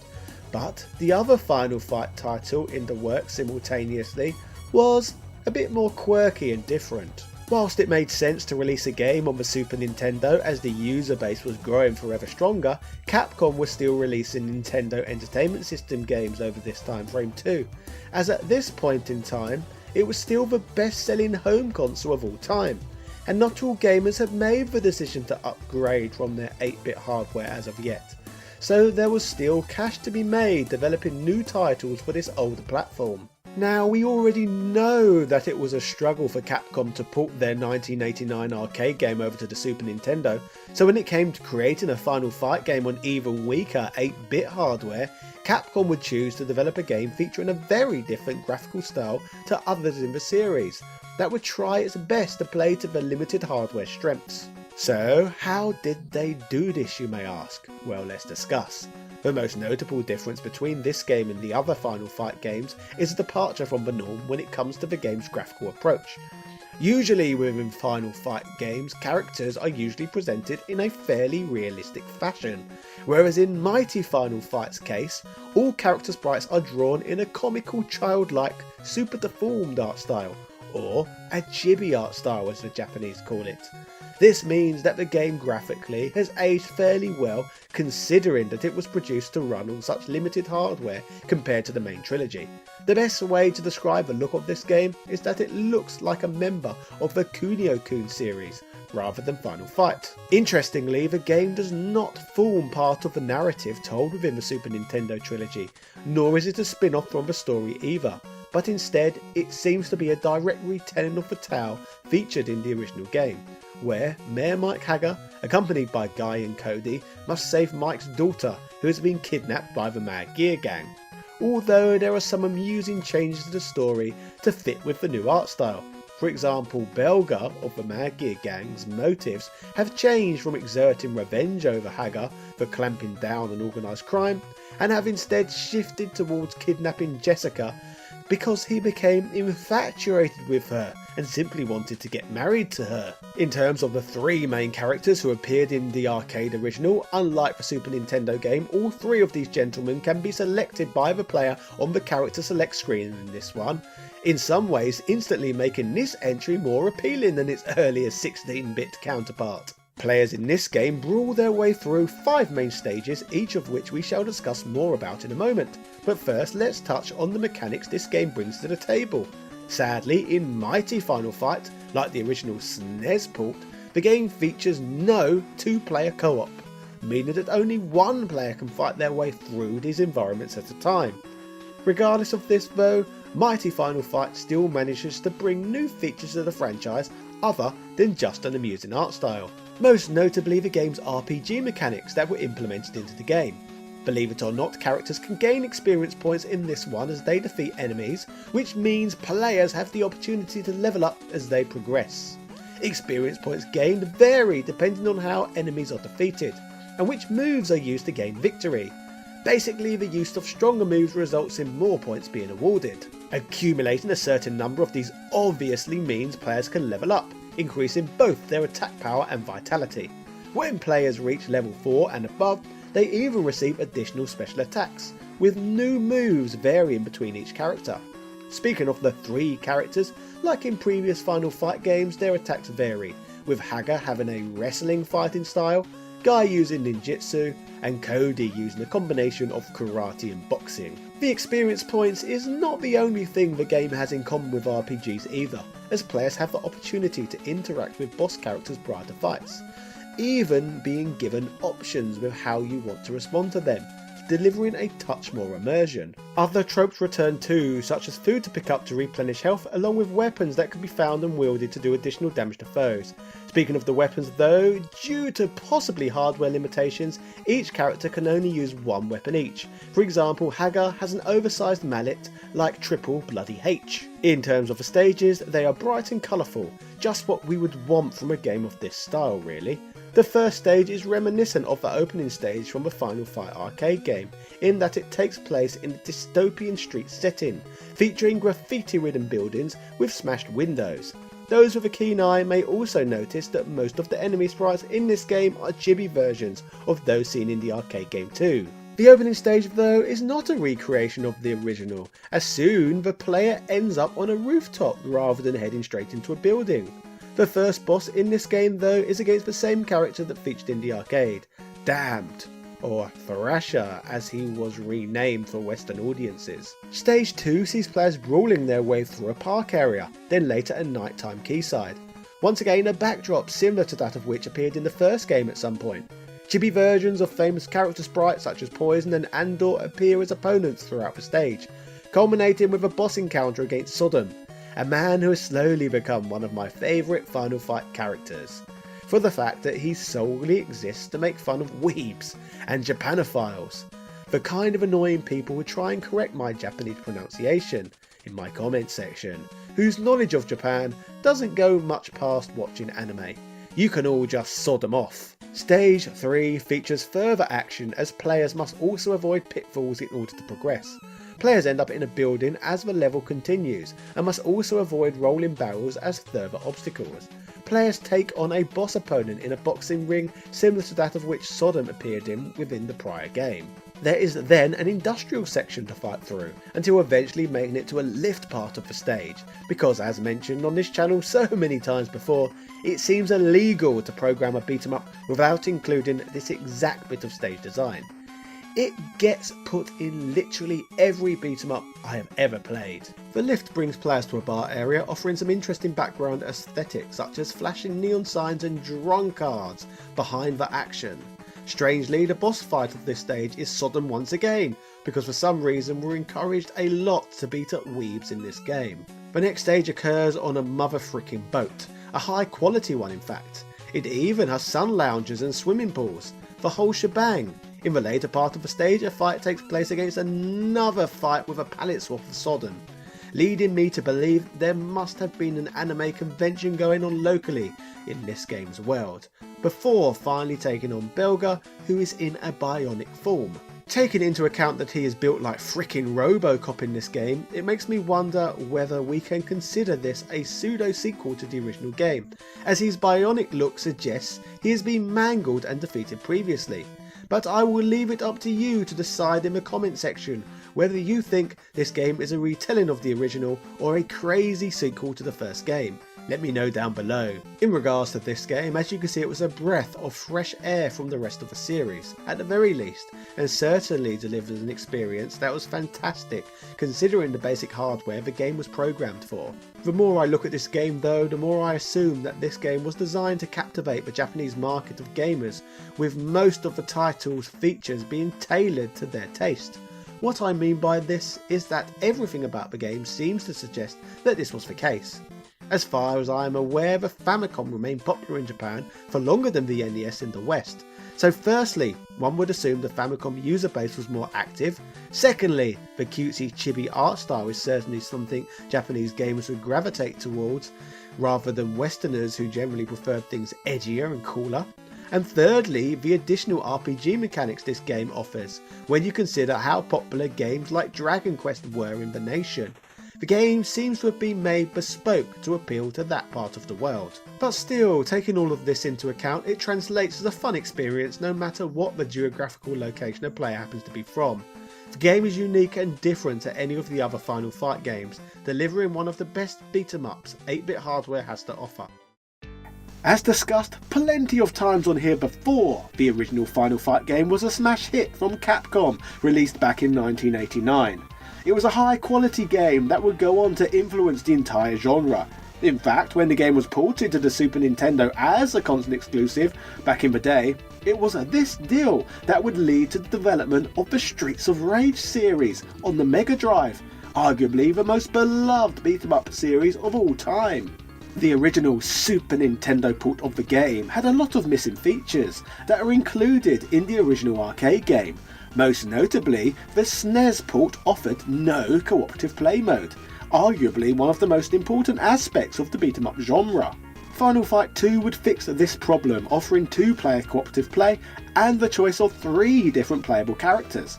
But the other Final Fight title in the works simultaneously was a bit more quirky and different. Whilst it made sense to release a game on the Super Nintendo as the user base was growing forever stronger, Capcom was still releasing Nintendo Entertainment System games over this time frame too, as at this point in time it was still the best selling home console of all time, and not all gamers had made the decision to upgrade from their 8-bit hardware as of yet. So there was still cash to be made developing new titles for this older platform. Now we already know that it was a struggle for Capcom to port their 1989 arcade game over to the Super Nintendo, so when it came to creating a Final Fight game on even weaker 8-bit hardware, Capcom would choose to develop a game featuring a very different graphical style to others in the series, that would try its best to play to the limited hardware strengths. So how did they do this, you may ask? Well, let's discuss. The most notable difference between this game and the other Final Fight games is a departure from the norm when it comes to the game's graphical approach. Usually within Final Fight games, characters are usually presented in a fairly realistic fashion, whereas in Mighty Final Fight's case, all character sprites are drawn in a comical, childlike, super deformed art style, or a chibi art style as the Japanese call it. This means that the game graphically has aged fairly well, considering that it was produced to run on such limited hardware compared to the main trilogy. The best way to describe the look of this game is that it looks like a member of the Kunio-kun series, rather than Final Fight. Interestingly, the game does not form part of the narrative told within the Super Nintendo trilogy, nor is it a spin-off from the story either, but instead it seems to be a direct retelling of the tale featured in the original game, where Mayor Mike Hager, accompanied by Guy and Cody, must save Mike's daughter, who has been kidnapped by the Mad Gear Gang. Although there are some amusing changes to the story to fit with the new art style. For example, Belga of the Mad Gear Gang's motives have changed from exerting revenge over Hager for clamping down on organised crime, and have instead shifted towards kidnapping Jessica because he became infatuated with her and simply wanted to get married to her. In terms of the three main characters who appeared in the arcade original, unlike the Super Nintendo game, all three of these gentlemen can be selected by the player on the character select screen in this one, in some ways instantly making this entry more appealing than its earlier 16-bit counterpart. Players in this game brawl their way through 5 main stages, each of which we shall discuss more about in a moment. But first, let's touch on the mechanics this game brings to the table. Sadly, in Mighty Final Fight, like the original SNES port, the game features no 2-player co-op, meaning that only one player can fight their way through these environments at a time. Regardless of this though, Mighty Final Fight still manages to bring new features to the franchise other than just an amusing art style. Most notably the game's RPG mechanics that were implemented into the game. Believe it or not, characters can gain experience points in this one as they defeat enemies, which means players have the opportunity to level up as they progress. Experience points gained vary depending on how enemies are defeated, and which moves are used to gain victory. Basically, the use of stronger moves results in more points being awarded. Accumulating a certain number of these obviously means players can level up, increasing both their attack power and vitality. When players reach level 4 and above, they even receive additional special attacks, with new moves varying between each character. Speaking of the 3 characters, like in previous Final Fight games, their attacks vary, with Hager having a wrestling fighting style, Guy using ninjutsu, and Cody using a combination of karate and boxing. The experience points is not the only thing the game has in common with RPGs either, as players have the opportunity to interact with boss characters prior to fights, even being given options with how you want to respond to them, delivering a touch more immersion. Other tropes return too, such as food to pick up to replenish health, along with weapons that can be found and wielded to do additional damage to foes. Speaking of the weapons though, due to possibly hardware limitations, each character can only use one weapon each. For example, Hagar has an oversized mallet like Triple Bloody H. In terms of the stages, they are bright and colourful, just what we would want from a game of this style really. The first stage is reminiscent of the opening stage from the Final Fight arcade game, in that it takes place in a dystopian street setting, featuring graffiti-ridden buildings with smashed windows. Those with a keen eye may also notice that most of the enemy sprites in this game are chibi versions of those seen in the arcade game too. The opening stage though is not a recreation of the original, as soon the player ends up on a rooftop rather than heading straight into a building. The first boss in this game though is against the same character that featured in the arcade, Damned, or Thrasher as he was renamed for Western audiences. Stage 2 sees players brawling their way through a park area, then later a nighttime quayside. Once again a backdrop similar to that of which appeared in the first game at some point. Chibi versions of famous character sprites such as Poison and Andor appear as opponents throughout the stage, culminating with a boss encounter against Sodom, a man who has slowly become one of my favourite Final Fight characters, for the fact that he solely exists to make fun of weebs and Japanophiles, the kind of annoying people who try and correct my Japanese pronunciation in my comment section, whose knowledge of Japan doesn't go much past watching anime. You can all just sod them off. Stage 3 features further action as players must also avoid pitfalls in order to progress. Players end up in a building as the level continues and must also avoid rolling barrels as further obstacles. Players take on a boss opponent in a boxing ring similar to that of which Sodom appeared in within the prior game. There is then an industrial section to fight through, until eventually making it to a lift part of the stage, because as mentioned on this channel so many times before, it seems illegal to program a beat 'em up without including this exact bit of stage design. It gets put in literally every beat 'em up I have ever played. The lift brings players to a bar area offering some interesting background aesthetics such as flashing neon signs and drunkards behind the action. Strangely, the boss fight of this stage is Sodom once again, because for some reason we're encouraged a lot to beat up weebs in this game. The next stage occurs on a mother fricking boat, a high quality one in fact. It even has sun lounges and swimming pools, the whole shebang. In the later part of the stage, a fight takes place against another fight with a palette swap of Sodom, leading me to believe there must have been an anime convention going on locally in this game's world, before finally taking on Belga, who is in a bionic form. Taking into account that he is built like frickin' Robocop in this game, it makes me wonder whether we can consider this a pseudo-sequel to the original game, as his bionic look suggests he has been mangled and defeated previously. But I will leave it up to you to decide in the comment section whether you think this game is a retelling of the original or a crazy sequel to the first game. Let me know down below. In regards to this game, as you can see, it was a breath of fresh air from the rest of the series, at the very least, and certainly delivers an experience that was fantastic considering the basic hardware the game was programmed for. The more I look at this game though, the more I assume that this game was designed to captivate the Japanese market of gamers, with most of the title's features being tailored to their taste. What I mean by this is that everything about the game seems to suggest that this was the case. As far as I am aware, the Famicom remained popular in Japan for longer than the NES in the West. So firstly, one would assume the Famicom user base was more active. Secondly, the cutesy chibi art style is certainly something Japanese gamers would gravitate towards, rather than Westerners who generally preferred things edgier and cooler. And thirdly, the additional RPG mechanics this game offers, when you consider how popular games like Dragon Quest were in the nation. The game seems to have been made bespoke to appeal to that part of the world. But still, taking all of this into account, it translates as a fun experience no matter what the geographical location a player happens to be from. The game is unique and different to any of the other Final Fight games, delivering one of the best beat 'em ups 8-bit hardware has to offer. As discussed plenty of times on here before, the original Final Fight game was a smash hit from Capcom, released back in 1989. It was a high quality game that would go on to influence the entire genre. In fact, when the game was ported to the Super Nintendo as a console exclusive back in the day, it was this deal that would lead to the development of the Streets of Rage series on the Mega Drive, arguably the most beloved beat-em-up series of all time. The original Super Nintendo port of the game had a lot of missing features that are included in the original arcade game. Most notably, the SNES port offered no cooperative play mode, arguably one of the most important aspects of the beat-em-up genre. Final Fight 2 would fix this problem, offering 2-player cooperative play and the choice of 3 different playable characters,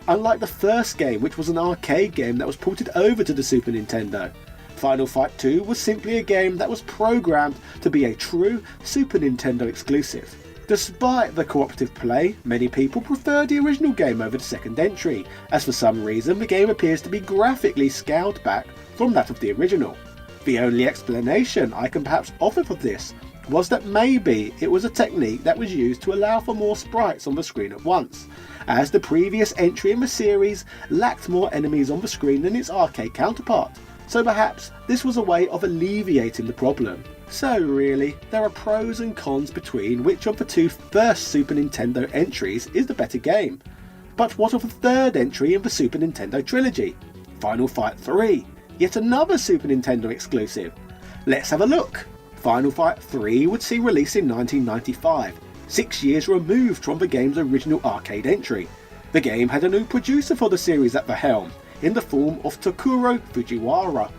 unlike the first game, which was an arcade game that was ported over to the Super Nintendo. Final Fight 2 was simply a game that was programmed to be a true Super Nintendo exclusive. Despite the cooperative play, many people prefer the original game over the second entry, as for some reason the game appears to be graphically scaled back from that of the original. The only explanation I can perhaps offer for this was that maybe it was a technique that was used to allow for more sprites on the screen at once, as the previous entry in the series lacked more enemies on the screen than its arcade counterpart. So perhaps this was a way of alleviating the problem. So really, there are pros and cons between which of the 2 first Super Nintendo entries is the better game. But what of the third entry in the Super Nintendo trilogy? Final Fight 3, yet another Super Nintendo exclusive. Let's have a look. Final Fight 3 would see release in 1995, 6 years removed from the game's original arcade entry. The game had a new producer for the series at the helm, in the form of Takuro Fujiwara.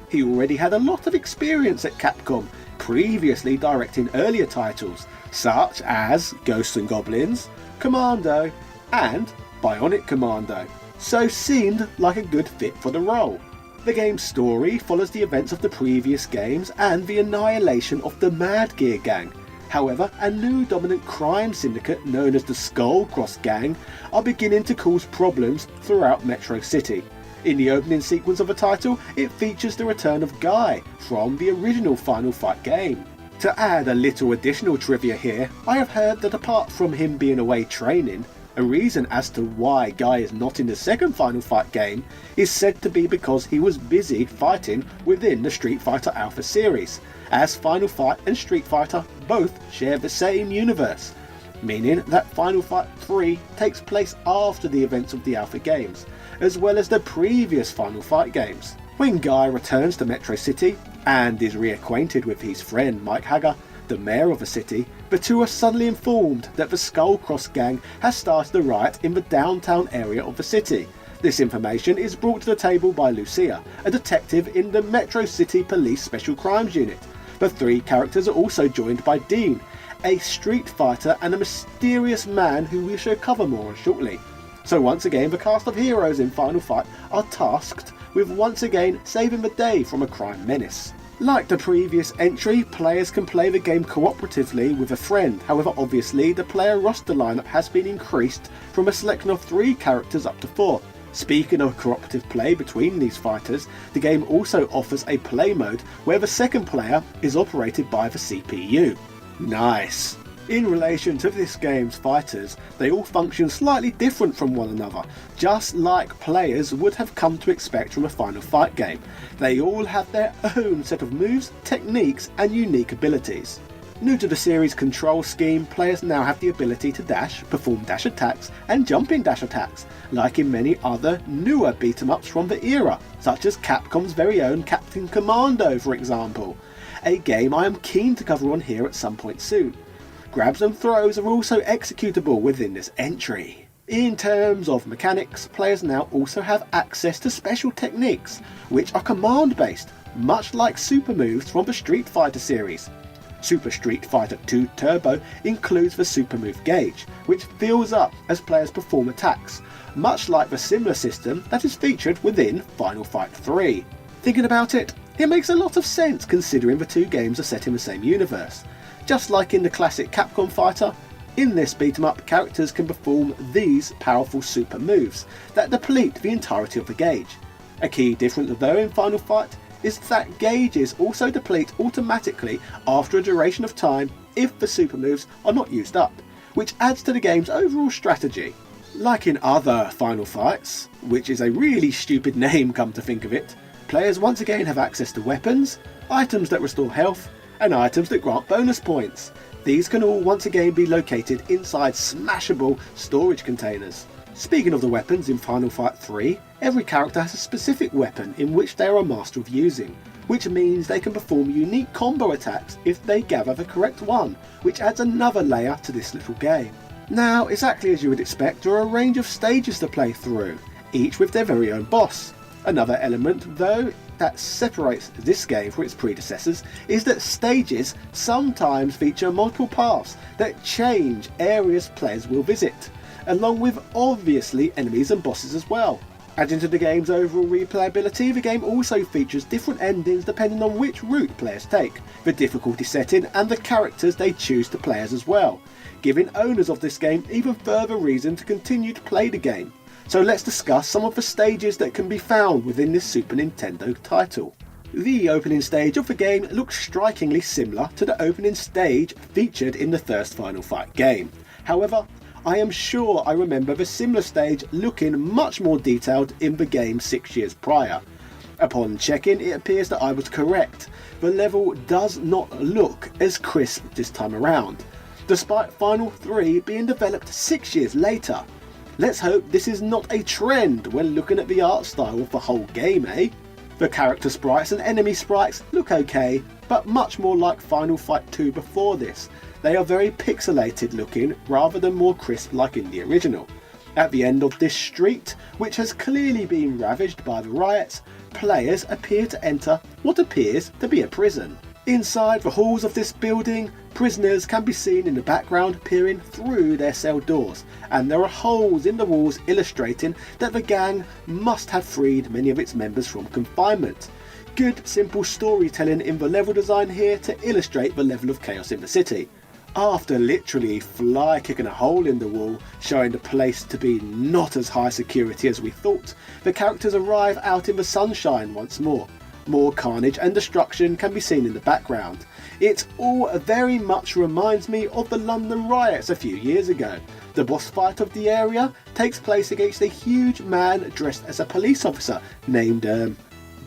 He already had a lot of experience at Capcom, previously directing earlier titles such as Ghosts and Goblins, Commando and Bionic Commando, so seemed like a good fit for the role. The game's story follows the events of the previous games and the annihilation of the Mad Gear Gang. However, a new dominant crime syndicate known as the Skull Cross Gang are beginning to cause problems throughout Metro City. In the opening sequence of the title, it features the return of Guy from the original Final Fight game. To add a little additional trivia here, I have heard that apart from him being away training, a reason as to why Guy is not in the second Final Fight game is said to be because he was busy fighting within the Street Fighter Alpha series, as Final Fight and Street Fighter both share the same universe, meaning that Final Fight 3 takes place after the events of the Alpha games, as well as the previous Final Fight games. When Guy returns to Metro City and is reacquainted with his friend Mike Hager, the mayor of the city, the two are suddenly informed that the Skull Cross Gang has started a riot in the downtown area of the city. This information is brought to the table by Lucia, a detective in the Metro City Police Special Crimes Unit. The 3 characters are also joined by Dean, a street fighter and a mysterious man who we shall cover more on shortly. So once again, the cast of heroes in Final Fight are tasked with once again saving the day from a crime menace. Like the previous entry, players can play the game cooperatively with a friend. However, obviously, the player roster lineup has been increased from a selection of 3 characters up to 4. Speaking of cooperative play between these fighters, the game also offers a play mode where the second player is operated by the CPU. Nice! In relation to this game's fighters, they all function slightly different from one another, just like players would have come to expect from a Final Fight game. They all have their own set of moves, techniques and unique abilities. New to the series control scheme, players now have the ability to dash, perform dash attacks and jumping dash attacks, like in many other newer beat-em-ups from the era, such as Capcom's very own Captain Commando for example, a game I am keen to cover on here at some point soon. Grabs and throws are also executable within this entry. In terms of mechanics, players now also have access to special techniques, which are command based, much like super moves from the Street Fighter series. Super Street Fighter 2 Turbo includes the super move gauge, which fills up as players perform attacks, much like the similar system that is featured within Final Fight 3. Thinking about it, it makes a lot of sense considering the 2 games are set in the same universe. Just like in the classic Capcom fighter, in this beat-em-up characters can perform these powerful super moves that deplete the entirety of the gauge. A key difference though in Final Fight is that gauges also deplete automatically after a duration of time if the super moves are not used up, which adds to the game's overall strategy. Like in other Final Fights, which is a really stupid name come to think of it, Players once again have access to weapons, items that restore health, and items that grant bonus points. These can all once again be located inside smashable storage containers. Speaking of the weapons in Final Fight 3, every character has a specific weapon in which they are a master of using, which means they can perform unique combo attacks if they gather the correct one, which adds another layer to this little game. Now, exactly as you would expect, there are a range of stages to play through, each with their very own boss. Another element, though, that separates this game from its predecessors is that stages sometimes feature multiple paths that change areas players will visit, along with obviously enemies and bosses as well. Adding to the game's overall replayability, the game also features different endings depending on which route players take, the difficulty setting and the characters they choose to play as well, giving owners of this game even further reason to continue to play the game. So let's discuss some of the stages that can be found within this Super Nintendo title. The opening stage of the game looks strikingly similar to the opening stage featured in the first Final Fight game. However, I am sure I remember the similar stage looking much more detailed in the game 6 years prior. Upon checking, it appears that I was correct. The level does not look as crisp this time around, despite Final 3 being developed 6 years later. Let's hope this is not a trend when looking at the art style of the whole game, eh? The character sprites and enemy sprites look okay, but much more like Final Fight 2 before this. They are very pixelated looking rather than more crisp like in the original. At the end of this street, which has clearly been ravaged by the riots, players appear to enter what appears to be a prison. Inside the halls of this building, prisoners can be seen in the background peering through their cell doors, and there are holes in the walls illustrating that the gang must have freed many of its members from confinement. Good simple storytelling in the level design here to illustrate the level of chaos in the city. After literally fly kicking a hole in the wall, showing the place to be not as high security as we thought, the characters arrive out in the sunshine once more. More carnage and destruction can be seen in the background. It all very much reminds me of the London riots a few years ago. The boss fight of the area takes place against a huge man dressed as a police officer named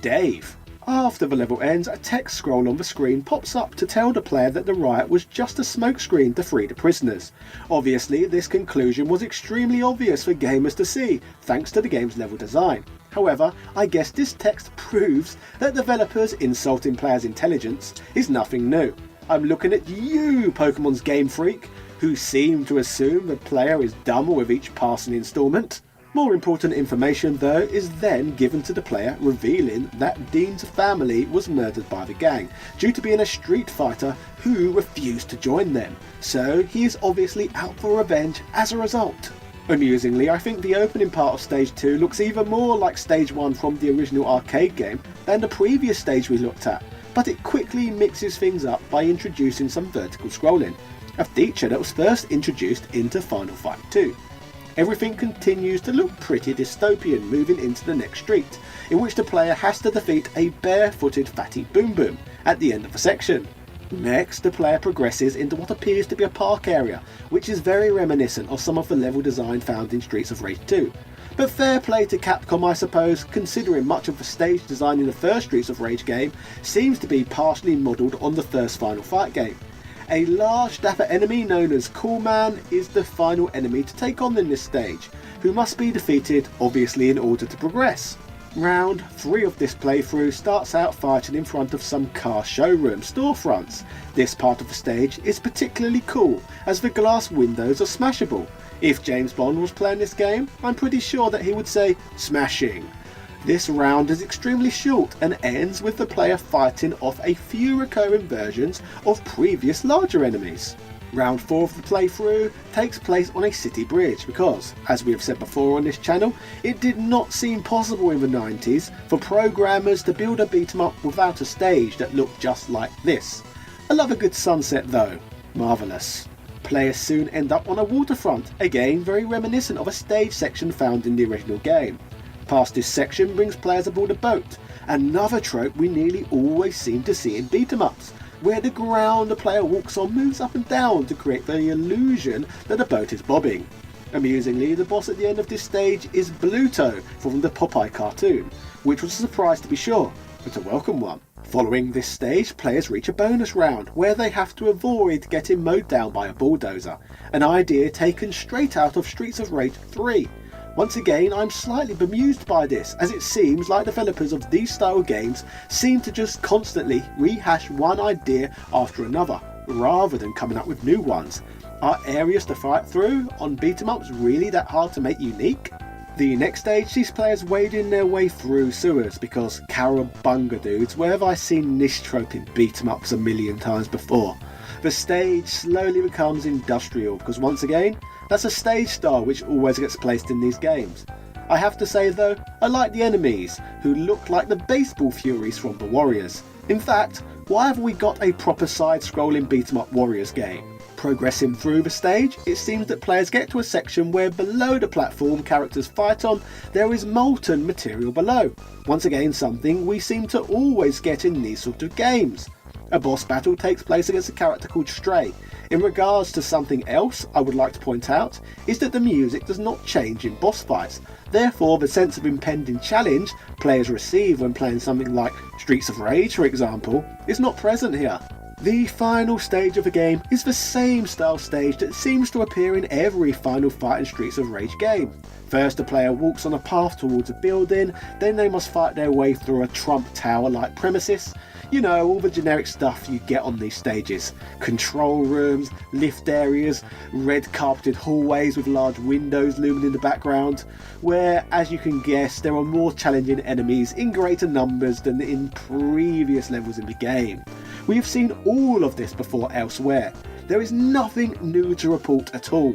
Dave. After the level ends, a text scroll on the screen pops up to tell the player that the riot was just a smokescreen to free the prisoners. Obviously, this conclusion was extremely obvious for gamers to see, thanks to the game's level design. However, I guess this text proves that developers insulting players' intelligence is nothing new. I'm looking at you, Pokemon's Game Freak, who seem to assume the player is dumber with each passing installment. More important information though is then given to the player, revealing that Dean's family was murdered by the gang due to being a street fighter who refused to join them, so he is obviously out for revenge as a result. Amusingly, I think the opening part of Stage 2 looks even more like Stage 1 from the original arcade game than the previous stage we looked at, but it quickly mixes things up by introducing some vertical scrolling, a feature that was first introduced into Final Fight 2. Everything continues to look pretty dystopian moving into the next street, in which the player has to defeat a barefooted fatty Boom Boom at the end of the section. Next, the player progresses into what appears to be a park area, which is very reminiscent of some of the level design found in Streets of Rage 2. But fair play to Capcom, I suppose, considering much of the stage design in the first Streets of Rage game seems to be partially modelled on the first Final Fight game. A large dapper enemy known as Cool Man is the final enemy to take on in this stage, who must be defeated obviously in order to progress. Round 3 of this playthrough starts out fighting in front of some car showroom storefronts. This part of the stage is particularly cool as the glass windows are smashable. If James Bond was playing this game, I'm pretty sure that he would say smashing. This round is extremely short and ends with the player fighting off a few recurring versions of previous larger enemies. Round 4 of the playthrough takes place on a city bridge because, as we have said before on this channel, it did not seem possible in the 90s for programmers to build a beat 'em up without a stage that looked just like this. I love a good sunset though. Marvellous. Players soon end up on a waterfront, again very reminiscent of a stage section found in the original game. Past this section brings players aboard a boat, another trope we nearly always seem to see in beat 'em ups, where the ground the player walks on moves up and down to create the illusion that the boat is bobbing. Amusingly, the boss at the end of this stage is Bluto from the Popeye cartoon, which was a surprise to be sure, but a welcome one. Following this stage, players reach a bonus round where they have to avoid getting mowed down by a bulldozer, an idea taken straight out of Streets of Rage 3. Once again, I'm slightly bemused by this, as it seems like developers of these style games seem to just constantly rehash one idea after another, rather than coming up with new ones. Are areas to fight through on beat 'em ups really that hard to make unique? The next stage sees players wading their way through sewers because cowabunga dudes, where have I seen this trope in beat 'em ups a million times before? The stage slowly becomes industrial because once again, that's a stage style which always gets placed in these games. I have to say though, I like the enemies, who look like the baseball furies from the Warriors. In fact, why have we got a proper side-scrolling beat 'em up Warriors game? Progressing through the stage, it seems that players get to a section where below the platform characters fight on, there is molten material below. Once again, something we seem to always get in these sort of games. A boss battle takes place against a character called Stray. In regards to something else I would like to point out is that the music does not change in boss fights. Therefore, the sense of impending challenge players receive when playing something like Streets of Rage, for example, is not present here. The final stage of the game is the same style stage that seems to appear in every Final Fight and Streets of Rage game. First, the player walks on a path towards a building, then they must fight their way through a Trump Tower-like premises. You know, all the generic stuff you get on these stages. Control rooms, lift areas, red carpeted hallways with large windows looming in the background, where, as you can guess, there are more challenging enemies in greater numbers than in previous levels in the game. We have seen all of this before elsewhere. There is nothing new to report at all.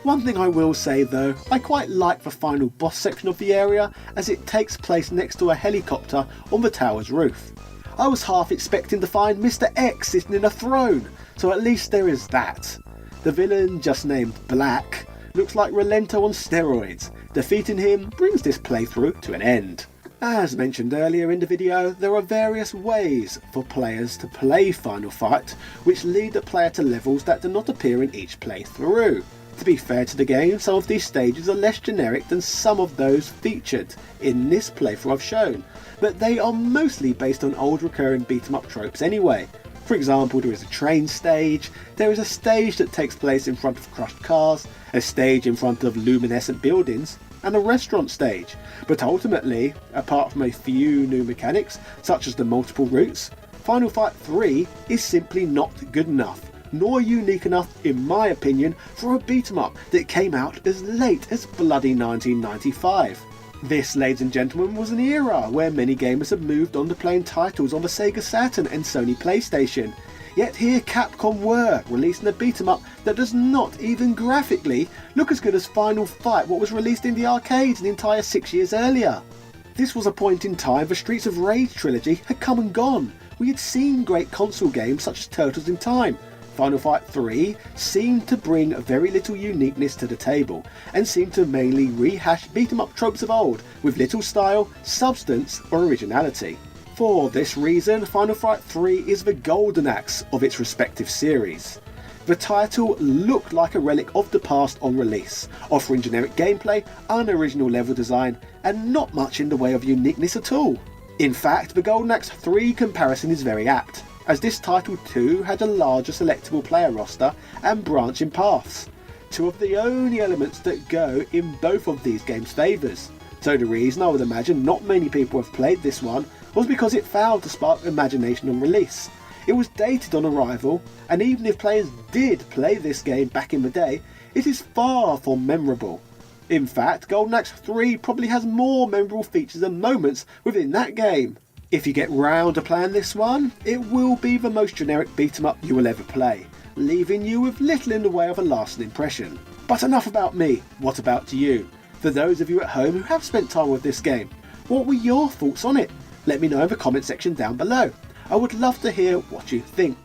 One thing I will say though, I quite like the final boss section of the area as it takes place next to a helicopter on the tower's roof. I was half expecting to find Mr. X sitting in a throne, so at least there is that. The villain, just named Black, looks like Relento on steroids. Defeating him brings this playthrough to an end. As mentioned earlier in the video, there are various ways for players to play Final Fight, which lead the player to levels that do not appear in each playthrough. To be fair to the game, some of these stages are less generic than some of those featured in this playthrough I've shown, but they are mostly based on old recurring beat 'em up tropes anyway. For example, there is a train stage, there is a stage that takes place in front of crushed cars, a stage in front of luminescent buildings, and a restaurant stage. But ultimately, apart from a few new mechanics, such as the multiple routes, Final Fight 3 is simply not good enough, nor unique enough, in my opinion, for a beat 'em up that came out as late as bloody 1995. This, ladies and gentlemen, was an era where many gamers had moved on to playing titles on the Sega Saturn and Sony PlayStation. Yet here Capcom were releasing a beat 'em up that does not even graphically look as good as Final Fight, what was released in the arcades an entire 6 years earlier. This was a point in time the Streets of Rage trilogy had come and gone. We had seen great console games such as Turtles in Time. Final Fight 3 seemed to bring very little uniqueness to the table, and seemed to mainly rehash beat 'em up tropes of old, with little style, substance or originality. For this reason, Final Fight 3 is the golden axe of its respective series. The title looked like a relic of the past on release, offering generic gameplay, unoriginal level design, and not much in the way of uniqueness at all. In fact, the Golden Axe 3 comparison is very apt, as this title too had a larger selectable player roster and branching paths, two of the only elements that go in both of these games' favours. So the reason I would imagine not many people have played this one was because it failed to spark imagination on release. It was dated on arrival, and even if players did play this game back in the day, it is far from memorable. In fact, Golden Axe 3 probably has more memorable features and moments within that game. If you get round to playing this one, it will be the most generic beat 'em up you will ever play, leaving you with little in the way of a lasting impression. But enough about me, what about you? For those of you at home who have spent time with this game, what were your thoughts on it? Let me know in the comment section down below. I would love to hear what you think.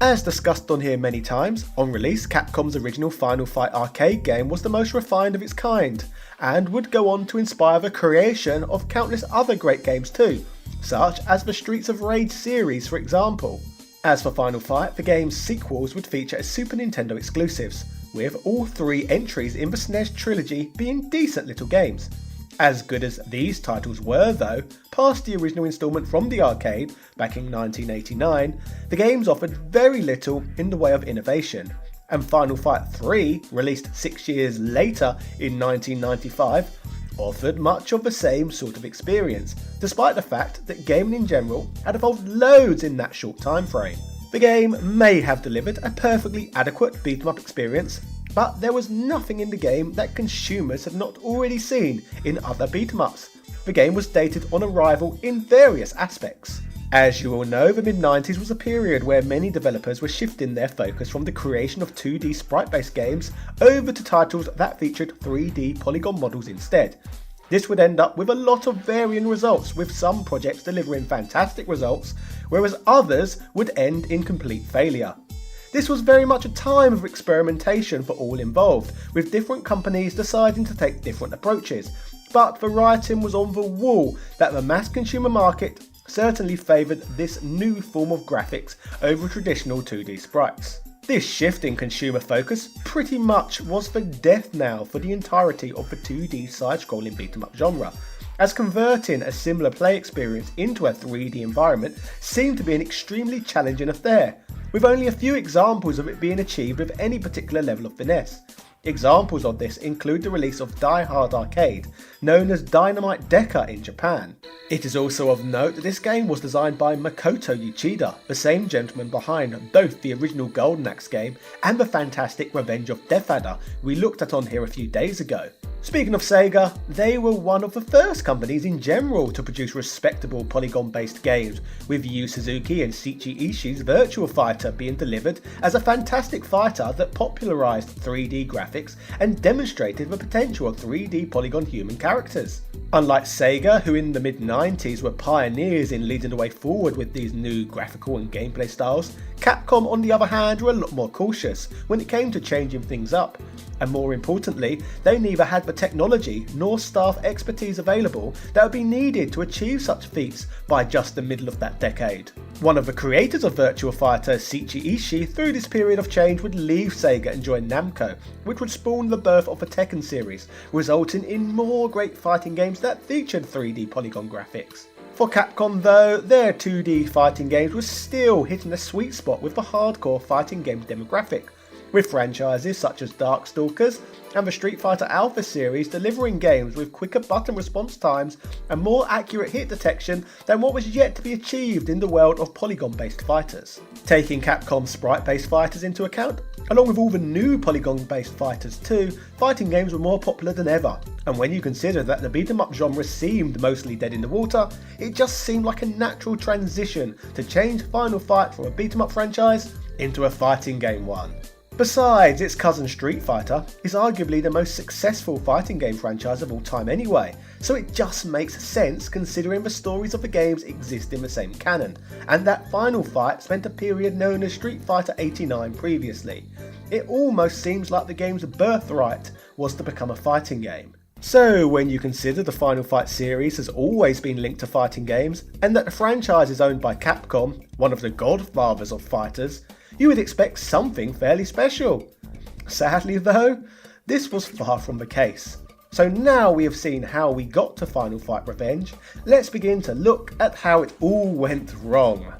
As discussed on here many times, on release Capcom's original Final Fight arcade game was the most refined of its kind, and would go on to inspire the creation of countless other great games too, such as the Streets of Rage series for example. As for Final Fight, the game's sequels would feature as Super Nintendo exclusives, with all 3 entries in the SNES trilogy being decent little games. As good as these titles were though, past the original instalment from the arcade back in 1989, the games offered very little in the way of innovation, and Final Fight 3, released 6 years later in 1995, offered much of the same sort of experience, despite the fact that gaming in general had evolved loads in that short time frame. The game may have delivered a perfectly adequate beat-em-up experience, but there was nothing in the game that consumers had not already seen in other beat-em-ups. The game was dated on arrival in various aspects. As you all know, the mid-90s was a period where many developers were shifting their focus from the creation of 2D sprite-based games over to titles that featured 3D polygon models instead. This would end up with a lot of varying results, with some projects delivering fantastic results, whereas others would end in complete failure. This was very much a time of experimentation for all involved, with different companies deciding to take different approaches, but the writing was on the wall that the mass consumer market certainly favoured this new form of graphics over traditional 2D sprites. This shift in consumer focus pretty much was the death knell for the entirety of the 2D side-scrolling beat-em-up genre, as converting a similar play experience into a 3D environment seemed to be an extremely challenging affair, with only a few examples of it being achieved with any particular level of finesse. Examples of this include the release of Die Hard Arcade, known as Dynamite Decker in Japan. It is also of note that this game was designed by Makoto Uchida, the same gentleman behind both the original Golden Axe game and the fantastic Revenge of Death Adder we looked at on here a few days ago. Speaking of Sega, they were one of the first companies in general to produce respectable polygon-based games, with Yu Suzuki and Shichi Ishii's Virtua Fighter being delivered as a fantastic fighter that popularised 3D graphics and demonstrated the potential of 3D polygon human characters. Unlike Sega, who in the mid-90s were pioneers in leading the way forward with these new graphical and gameplay styles, Capcom on the other hand were a lot more cautious when it came to changing things up. And more importantly, they neither had the technology nor staff expertise available that would be needed to achieve such feats by just the middle of that decade. One of the creators of Virtua Fighter, Shichi Ishii, through this period of change would leave Sega and join Namco, which would spawn the birth of the Tekken series, resulting in more great fighting games that featured 3D polygon graphics. For Capcom though, their 2D fighting games were still hitting a sweet spot with the hardcore fighting game demographic, with franchises such as Darkstalkers and the Street Fighter Alpha series delivering games with quicker button response times and more accurate hit detection than what was yet to be achieved in the world of polygon-based fighters. Taking Capcom's sprite-based fighters into account, along with all the new polygon-based fighters too, fighting games were more popular than ever, and when you consider that the beat-em-up genre seemed mostly dead in the water, it just seemed like a natural transition to change Final Fight from a beat-em-up franchise into a fighting game one. Besides, its cousin Street Fighter is arguably the most successful fighting game franchise of all time anyway, so it just makes sense considering the stories of the games exist in the same canon, and that Final Fight spent a period known as Street Fighter 89 previously. It almost seems like the game's birthright was to become a fighting game. So when you consider the Final Fight series has always been linked to fighting games, and that the franchise is owned by Capcom, one of the godfathers of fighters, you would expect something fairly special. Sadly though, this was far from the case. So now we have seen how we got to Final Fight Revenge, let's begin to look at how it all went wrong.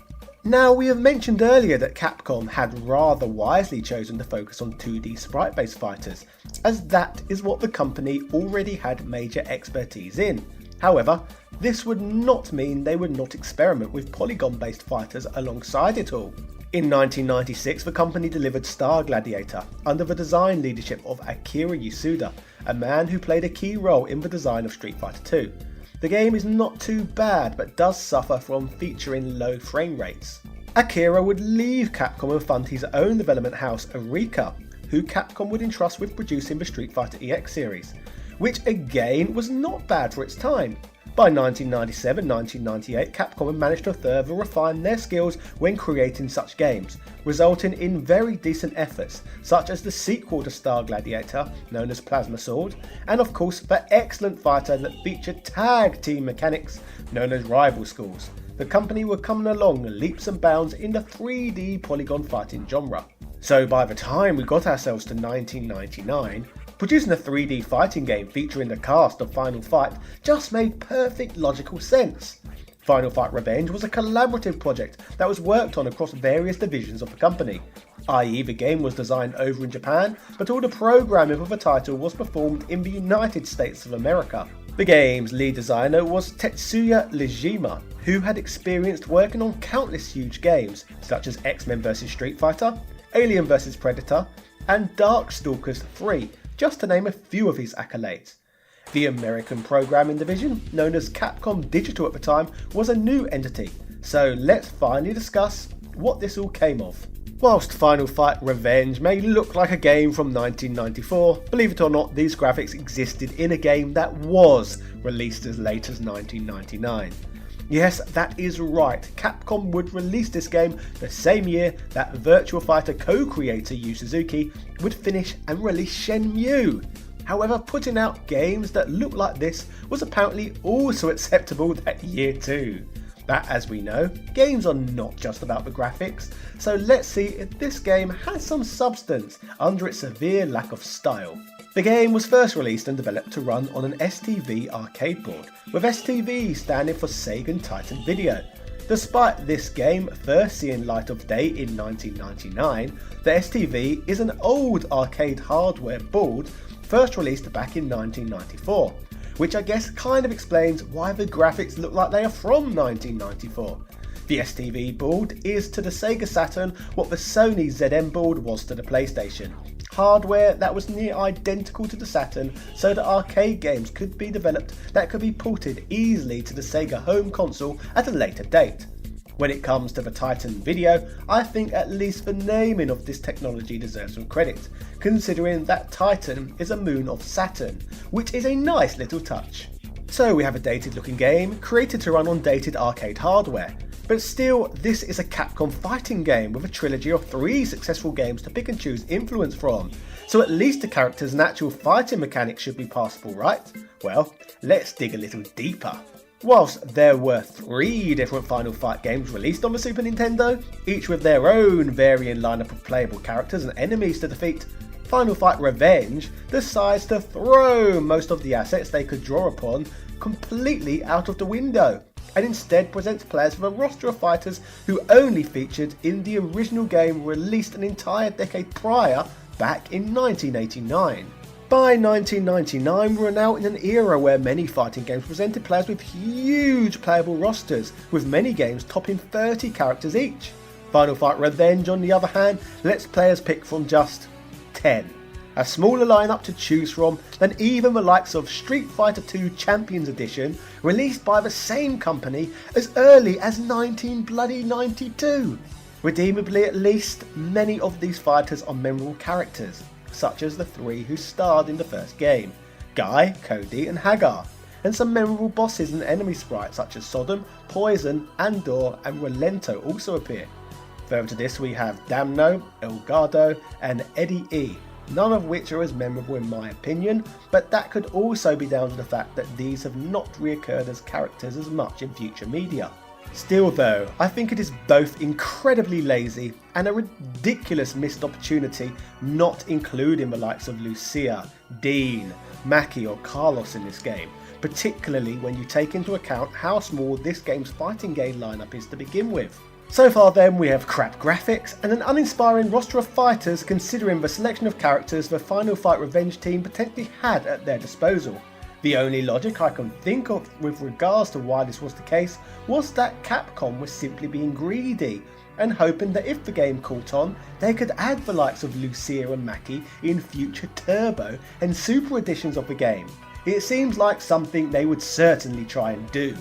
Now we have mentioned earlier that Capcom had rather wisely chosen to focus on 2D sprite-based fighters, as that is what the company already had major expertise in. However, this would not mean they would not experiment with polygon-based fighters alongside it all. In 1996, the company delivered Star Gladiator under the design leadership of Akira Yasuda, a man who played a key role in the design of Street Fighter 2. The game is not too bad, but does suffer from featuring low frame rates. Akira would leave Capcom and fund his own development house, Eureka, who Capcom would entrust with producing the Street Fighter EX series, which again was not bad for its time. By 1997-1998, Capcom had managed to further refine their skills when creating such games, resulting in very decent efforts, such as the sequel to Star Gladiator, known as Plasma Sword, and of course the excellent fighter that featured tag team mechanics, known as Rival Schools. The company were coming along leaps and bounds in the 3D polygon fighting genre. So by the time we got ourselves to 1999, producing a 3D fighting game featuring the cast of Final Fight just made perfect logical sense. Final Fight Revenge was a collaborative project that was worked on across various divisions of the company, i.e. the game was designed over in Japan, but all the programming of the title was performed in the United States of America. The game's lead designer was Tetsuya Legima, who had experienced working on countless huge games such as X-Men vs Street Fighter, Alien vs Predator, and Darkstalkers 3, just to name a few of his accolades. The American programming division, known as Capcom Digital at the time, was a new entity, so let's finally discuss what this all came of. Whilst Final Fight Revenge may look like a game from 1994, believe it or not, these graphics existed in a game that was released as late as 1999. Yes, that is right, Capcom would release this game the same year that Virtua Fighter co-creator Yu Suzuki would finish and release Shenmue. However, putting out games that look like this was apparently also acceptable that year too. But as we know, games are not just about the graphics, so let's see if this game has some substance under its severe lack of style. The game was first released and developed to run on an STV arcade board, with STV standing for Sega Titan Video. Despite this game first seeing light of day in 1999, the STV is an old arcade hardware board first released back in 1994, which I guess kind of explains why the graphics look like they are from 1994. The STV board is to the Sega Saturn what the Sony ZM board was to the PlayStation. Hardware that was near identical to the Saturn, so that arcade games could be developed that could be ported easily to the Sega home console at a later date. When it comes to the Titan Video, I think at least the naming of this technology deserves some credit, considering that Titan is a moon of Saturn, which is a nice little touch. So we have a dated looking game, created to run on dated arcade hardware. But still, this is a Capcom fighting game with a trilogy of 3 successful games to pick and choose influence from, so at least the characters' natural fighting mechanics should be passable, right? Well, let's dig a little deeper. Whilst there were 3 different Final Fight games released on the Super Nintendo, each with their own varying lineup of playable characters and enemies to defeat, Final Fight Revenge decides to throw most of the assets they could draw upon completely out of the window, and instead presents players with a roster of fighters who only featured in the original game released an entire decade prior, back in 1989. By 1999, we were now in an era where many fighting games presented players with huge playable rosters, with many games topping 30 characters each. Final Fight Revenge, on the other hand, lets players pick from just 10. A smaller lineup to choose from than even the likes of Street Fighter II Champions Edition, released by the same company as early as 1992. Redeemably at least, many of these fighters are memorable characters, such as the 3 who starred in the first game, Guy, Cody and Hagar, and some memorable bosses and enemy sprites such as Sodom, Poison, Andor and Relento also appear. Further to this we have Damno, Elgato and Eddie E, none of which are as memorable in my opinion, but that could also be down to the fact that these have not reoccurred as characters as much in future media. Still though, I think it is both incredibly lazy and a ridiculous missed opportunity not including the likes of Lucia, Dean, Maki or Carlos in this game, particularly when you take into account how small this game's fighting game lineup is to begin with. So far then, we have crap graphics and an uninspiring roster of fighters considering the selection of characters the Final Fight Revenge team potentially had at their disposal. The only logic I can think of with regards to why this was the case was that Capcom was simply being greedy and hoping that if the game caught on, they could add the likes of Lucia and Maki in future Turbo and Super editions of the game. It seems like something they would certainly try and do.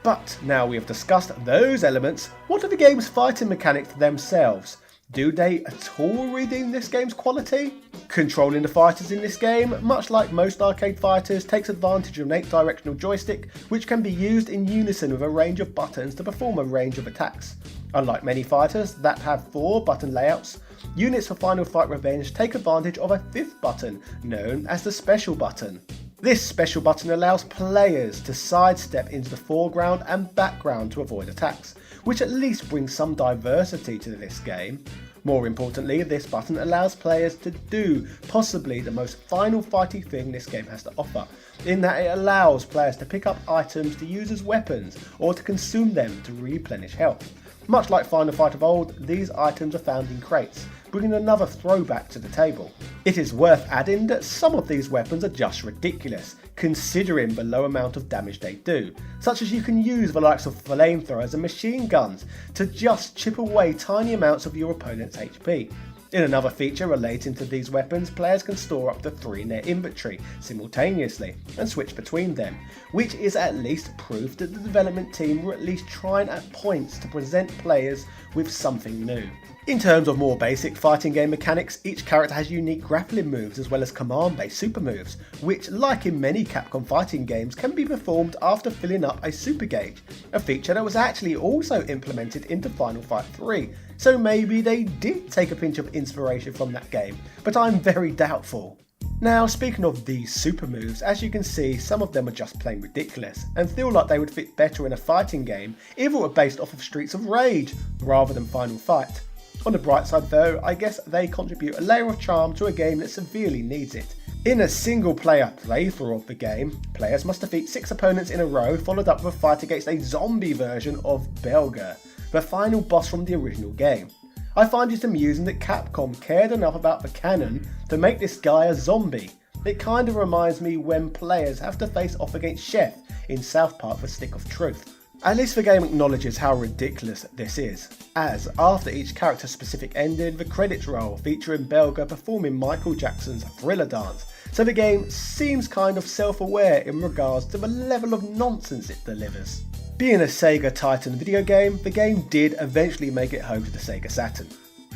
But now we have discussed those elements, what are the game's fighting mechanics themselves? Do they at all redeem this game's quality? Controlling the fighters in this game, much like most arcade fighters, takes advantage of an 8-directional joystick which can be used in unison with a range of buttons to perform a range of attacks. Unlike many fighters that have 4 button layouts, units for Final Fight Revenge take advantage of a 5th button known as the special button. This special button allows players to sidestep into the foreground and background to avoid attacks, which at least brings some diversity to this game. More importantly, this button allows players to do possibly the most Final Fighty thing this game has to offer, in that it allows players to pick up items to use as weapons or to consume them to replenish health. Much like Final Fight of old, these items are found in crates, bringing another throwback to the table. It is worth adding that some of these weapons are just ridiculous, considering the low amount of damage they do, such as you can use the likes of flamethrowers and machine guns to just chip away tiny amounts of your opponent's HP. In another feature relating to these weapons, players can store up to 3 in their inventory simultaneously and switch between them, which is at least proof that the development team were at least trying at points to present players with something new. In terms of more basic fighting game mechanics, each character has unique grappling moves as well as command-based super moves, which, like in many Capcom fighting games, can be performed after filling up a super gauge, a feature that was actually also implemented into Final Fight 3, so maybe they did take a pinch of inspiration from that game, but I'm very doubtful. Now, speaking of these super moves, as you can see, some of them are just plain ridiculous and feel like they would fit better in a fighting game if it were based off of Streets of Rage rather than Final Fight. On the bright side though, I guess they contribute a layer of charm to a game that severely needs it. In a single player playthrough of the game, players must defeat 6 opponents in a row, followed up with a fight against a zombie version of Belger, the final boss from the original game. I find it amusing that Capcom cared enough about the canon to make this guy a zombie. It kinda reminds me when players have to face off against Chef in South Park: The Stick of Truth. At least the game acknowledges how ridiculous this is, as after each character's specific ending, the credits roll featuring Belger performing Michael Jackson's Thriller dance, so the game seems kind of self-aware in regards to the level of nonsense it delivers. Being a Sega Titan video game, the game did eventually make it home to the Sega Saturn,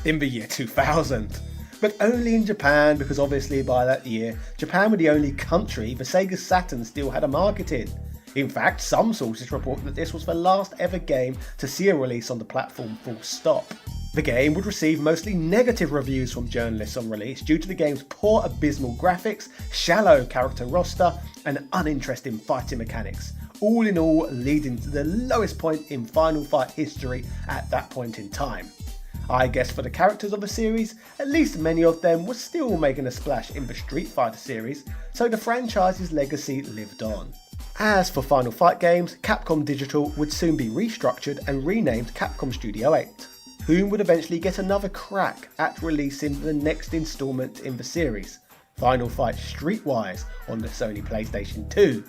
in the year 2000. But only in Japan, because obviously by that year, Japan were the only country the Sega Saturn still had a market in. In fact, some sources report that this was the last ever game to see a release on the platform full stop. The game would receive mostly negative reviews from journalists on release due to the game's poor abysmal graphics, shallow character roster, and uninteresting fighting mechanics, all in all leading to the lowest point in Final Fight history at that point in time. I guess for the characters of the series, at least many of them were still making a splash in the Street Fighter series, so the franchise's legacy lived on. As for Final Fight games, Capcom Digital would soon be restructured and renamed Capcom Studio 8, whom would eventually get another crack at releasing the next installment in the series, Final Fight Streetwise, on the Sony PlayStation 2.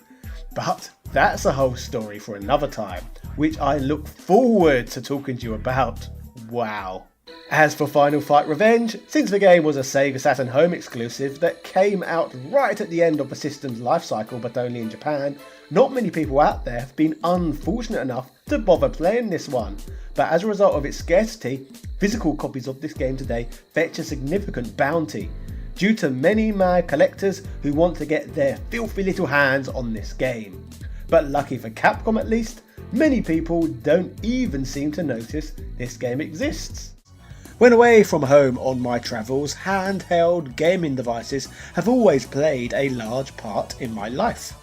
But that's a whole story for another time, which I look forward to talking to you about. Wow. As for Final Fight Revenge, since the game was a Sega Saturn home exclusive that came out right at the end of the system's life cycle but only in Japan, not many people out there have been unfortunate enough to bother playing this one. But as a result of its scarcity, physical copies of this game today fetch a significant bounty, due to many mad collectors who want to get their filthy little hands on this game. But lucky for Capcom at least, many people don't even seem to notice this game exists. When away from home on my travels, handheld gaming devices have always played a large part in my life.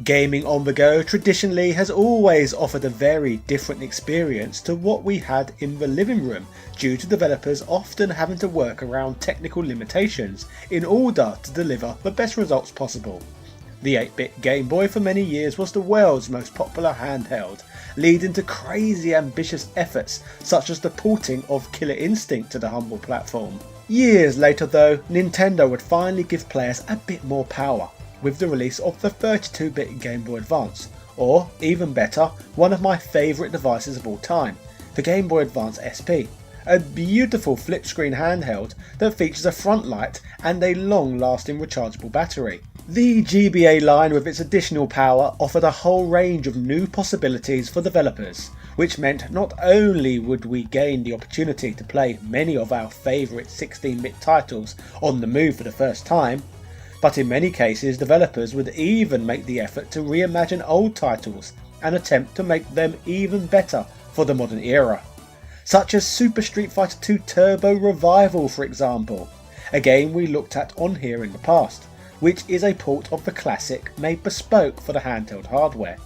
Gaming on the go traditionally has always offered a very different experience to what we had in the living room, due to developers often having to work around technical limitations in order to deliver the best results possible. The 8-bit Game Boy for many years was the world's most popular handheld, leading to crazy ambitious efforts such as the porting of Killer Instinct to the humble platform. Years later though, Nintendo would finally give players a bit more power, with the release of the 32-bit Game Boy Advance, or even better, one of my favourite devices of all time, the Game Boy Advance SP. A beautiful flip screen handheld that features a front light and a long lasting rechargeable battery. The GBA line with its additional power offered a whole range of new possibilities for developers, which meant not only would we gain the opportunity to play many of our favourite 16-bit titles on the move for the first time, but in many cases developers would even make the effort to reimagine old titles and attempt to make them even better for the modern era. Such as Super Street Fighter 2 Turbo Revival, for example, a game we looked at on here in the past, which is a port of the classic made bespoke for the handheld hardware.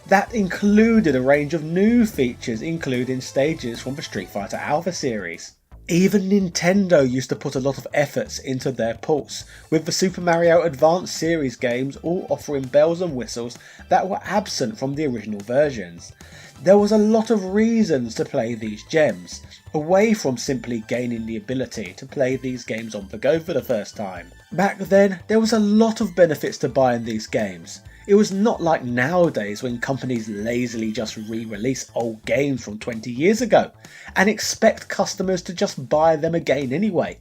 That included a range of new features, including stages from the Street Fighter Alpha series. Even Nintendo used to put a lot of efforts into their ports, with the Super Mario Advance series games all offering bells and whistles that were absent from the original versions. There was a lot of reasons to play these gems, away from simply gaining the ability to play these games on the go for the first time. Back then, there was a lot of benefits to buying these games. It was not like nowadays when companies lazily just re-release old games from 20 years ago and expect customers to just buy them again anyway.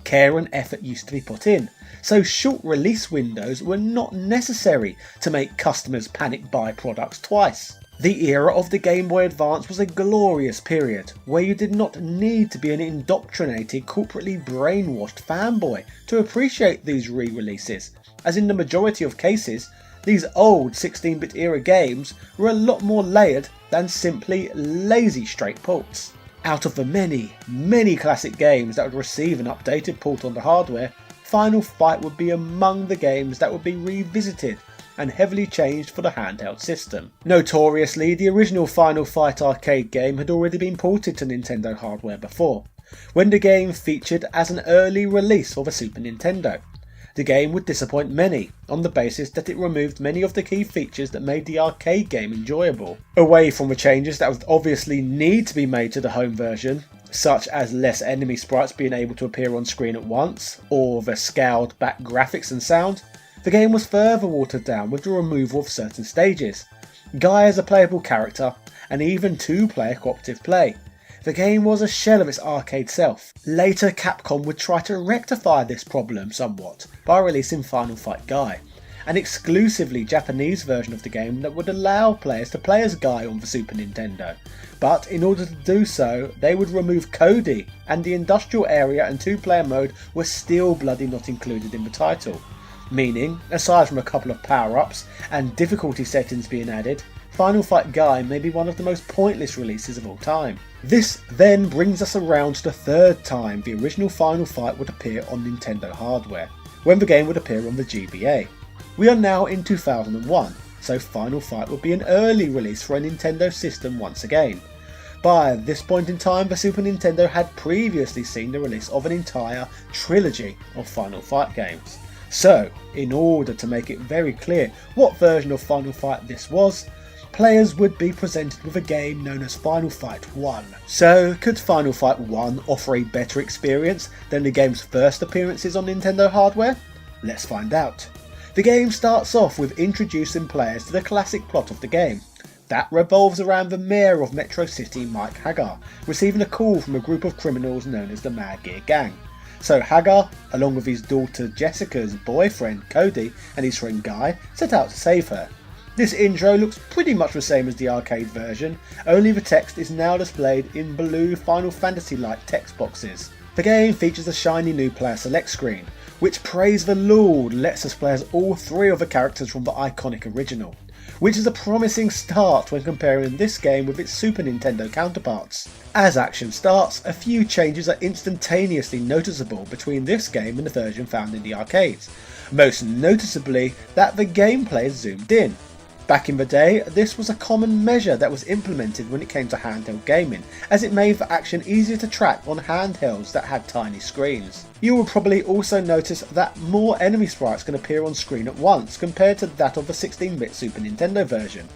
Care and effort used to be put in, so short release windows were not necessary to make customers panic buy products twice. The era of the Game Boy Advance was a glorious period where you did not need to be an indoctrinated, corporately brainwashed fanboy to appreciate these re-releases, as in the majority of cases, these old 16-bit era games were a lot more layered than simply lazy straight ports. Out of the many classic games that would receive an updated port on the hardware, Final Fight would be among the games that would be revisited and heavily changed for the handheld system. Notoriously, the original Final Fight arcade game had already been ported to Nintendo hardware before, when the game featured as an early release for the Super Nintendo. The game would disappoint many, on the basis that it removed many of the key features that made the arcade game enjoyable. Away from the changes that would obviously need to be made to the home version, such as less enemy sprites being able to appear on screen at once, or the scaled back graphics and sound, the game was further watered down with the removal of certain stages, Guy as a playable character, and even two-player cooperative play. The game was a shell of its arcade self. Later, Capcom would try to rectify this problem somewhat by releasing Final Fight Guy, an exclusively Japanese version of the game that would allow players to play as Guy on the Super Nintendo. But in order to do so, they would remove Cody, and the industrial area and two-player mode were still bloody not included in the title. Meaning, aside from a couple of power-ups and difficulty settings being added, Final Fight Guy may be one of the most pointless releases of all time. This then brings us around to the third time the original Final Fight would appear on Nintendo hardware, when the game would appear on the GBA. We are now in 2001, so Final Fight would be an early release for a Nintendo system once again. By this point in time, the Super Nintendo had previously seen the release of an entire trilogy of Final Fight games. So, in order to make it very clear what version of Final Fight this was, players would be presented with a game known as Final Fight 1. So, could Final Fight 1 offer a better experience than the game's first appearances on Nintendo hardware? Let's find out. The game starts off with introducing players to the classic plot of the game. That revolves around the mayor of Metro City, Mike Hagar, receiving a call from a group of criminals known as the Mad Gear Gang. So Hagar, along with his daughter Jessica's boyfriend Cody and his friend Guy, set out to save her. This intro looks pretty much the same as the arcade version, only the text is now displayed in blue Final Fantasy-like text boxes. The game features a shiny new player select screen, which, praise the Lord, lets us play as all three of the characters from the iconic original, which is a promising start when comparing this game with its Super Nintendo counterparts. As action starts, a few changes are instantaneously noticeable between this game and the version found in the arcades, most noticeably that the gameplay is zoomed in. Back in the day, this was a common measure that was implemented when it came to handheld gaming, as it made the action easier to track on handhelds that had tiny screens. You will probably also notice that more enemy sprites can appear on screen at once compared to that of the 16-bit Super Nintendo version.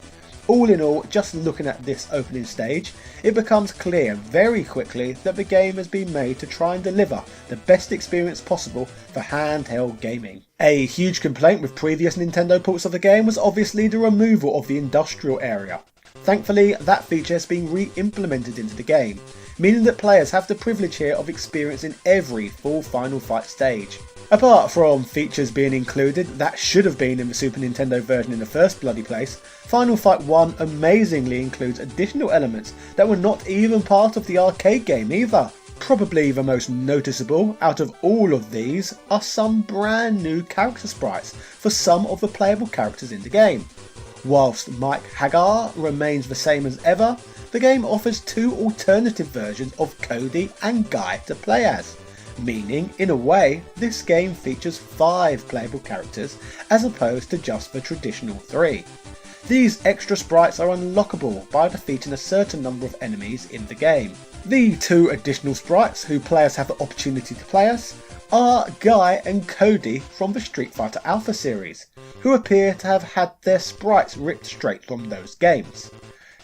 All in all, just looking at this opening stage, it becomes clear very quickly that the game has been made to try and deliver the best experience possible for handheld gaming. A huge complaint with previous Nintendo ports of the game was obviously the removal of the industrial area. Thankfully, that feature has been re-implemented into the game, meaning that players have the privilege here of experiencing every full Final Fight stage. Apart from features being included that should have been in the Super Nintendo version in the first bloody place, Final Fight 1 amazingly includes additional elements that were not even part of the arcade game either. Probably the most noticeable out of all of these are some brand new character sprites for some of the playable characters in the game. Whilst Mike Hagar remains the same as ever, the game offers two alternative versions of Cody and Guy to play as, meaning in a way this game features 5 playable characters as opposed to just the traditional 3. These extra sprites are unlockable by defeating a certain number of enemies in the game. The 2 additional sprites who players have the opportunity to play as are Guy and Cody from the Street Fighter Alpha series, who appear to have had their sprites ripped straight from those games.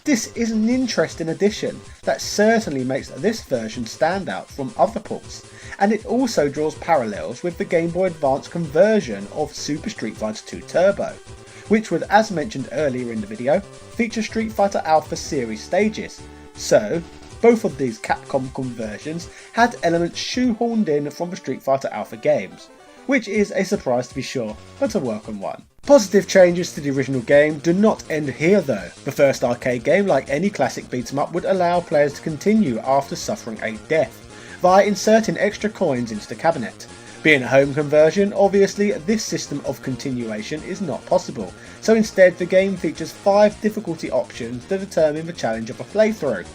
This is an interesting addition that certainly makes this version stand out from other ports, and it also draws parallels with the Game Boy Advance conversion of Super Street Fighter 2 Turbo, which would, as mentioned earlier in the video, feature Street Fighter Alpha series stages. So, both of these Capcom conversions had elements shoehorned in from the Street Fighter Alpha games, which is a surprise to be sure, but a welcome one. Positive changes to the original game do not end here though. The first arcade game, like any classic beat 'em up, would allow players to continue after suffering a death, via inserting extra coins into the cabinet. Being a home conversion, obviously this system of continuation is not possible, so instead the game features 5 difficulty options to determine the challenge of a playthrough.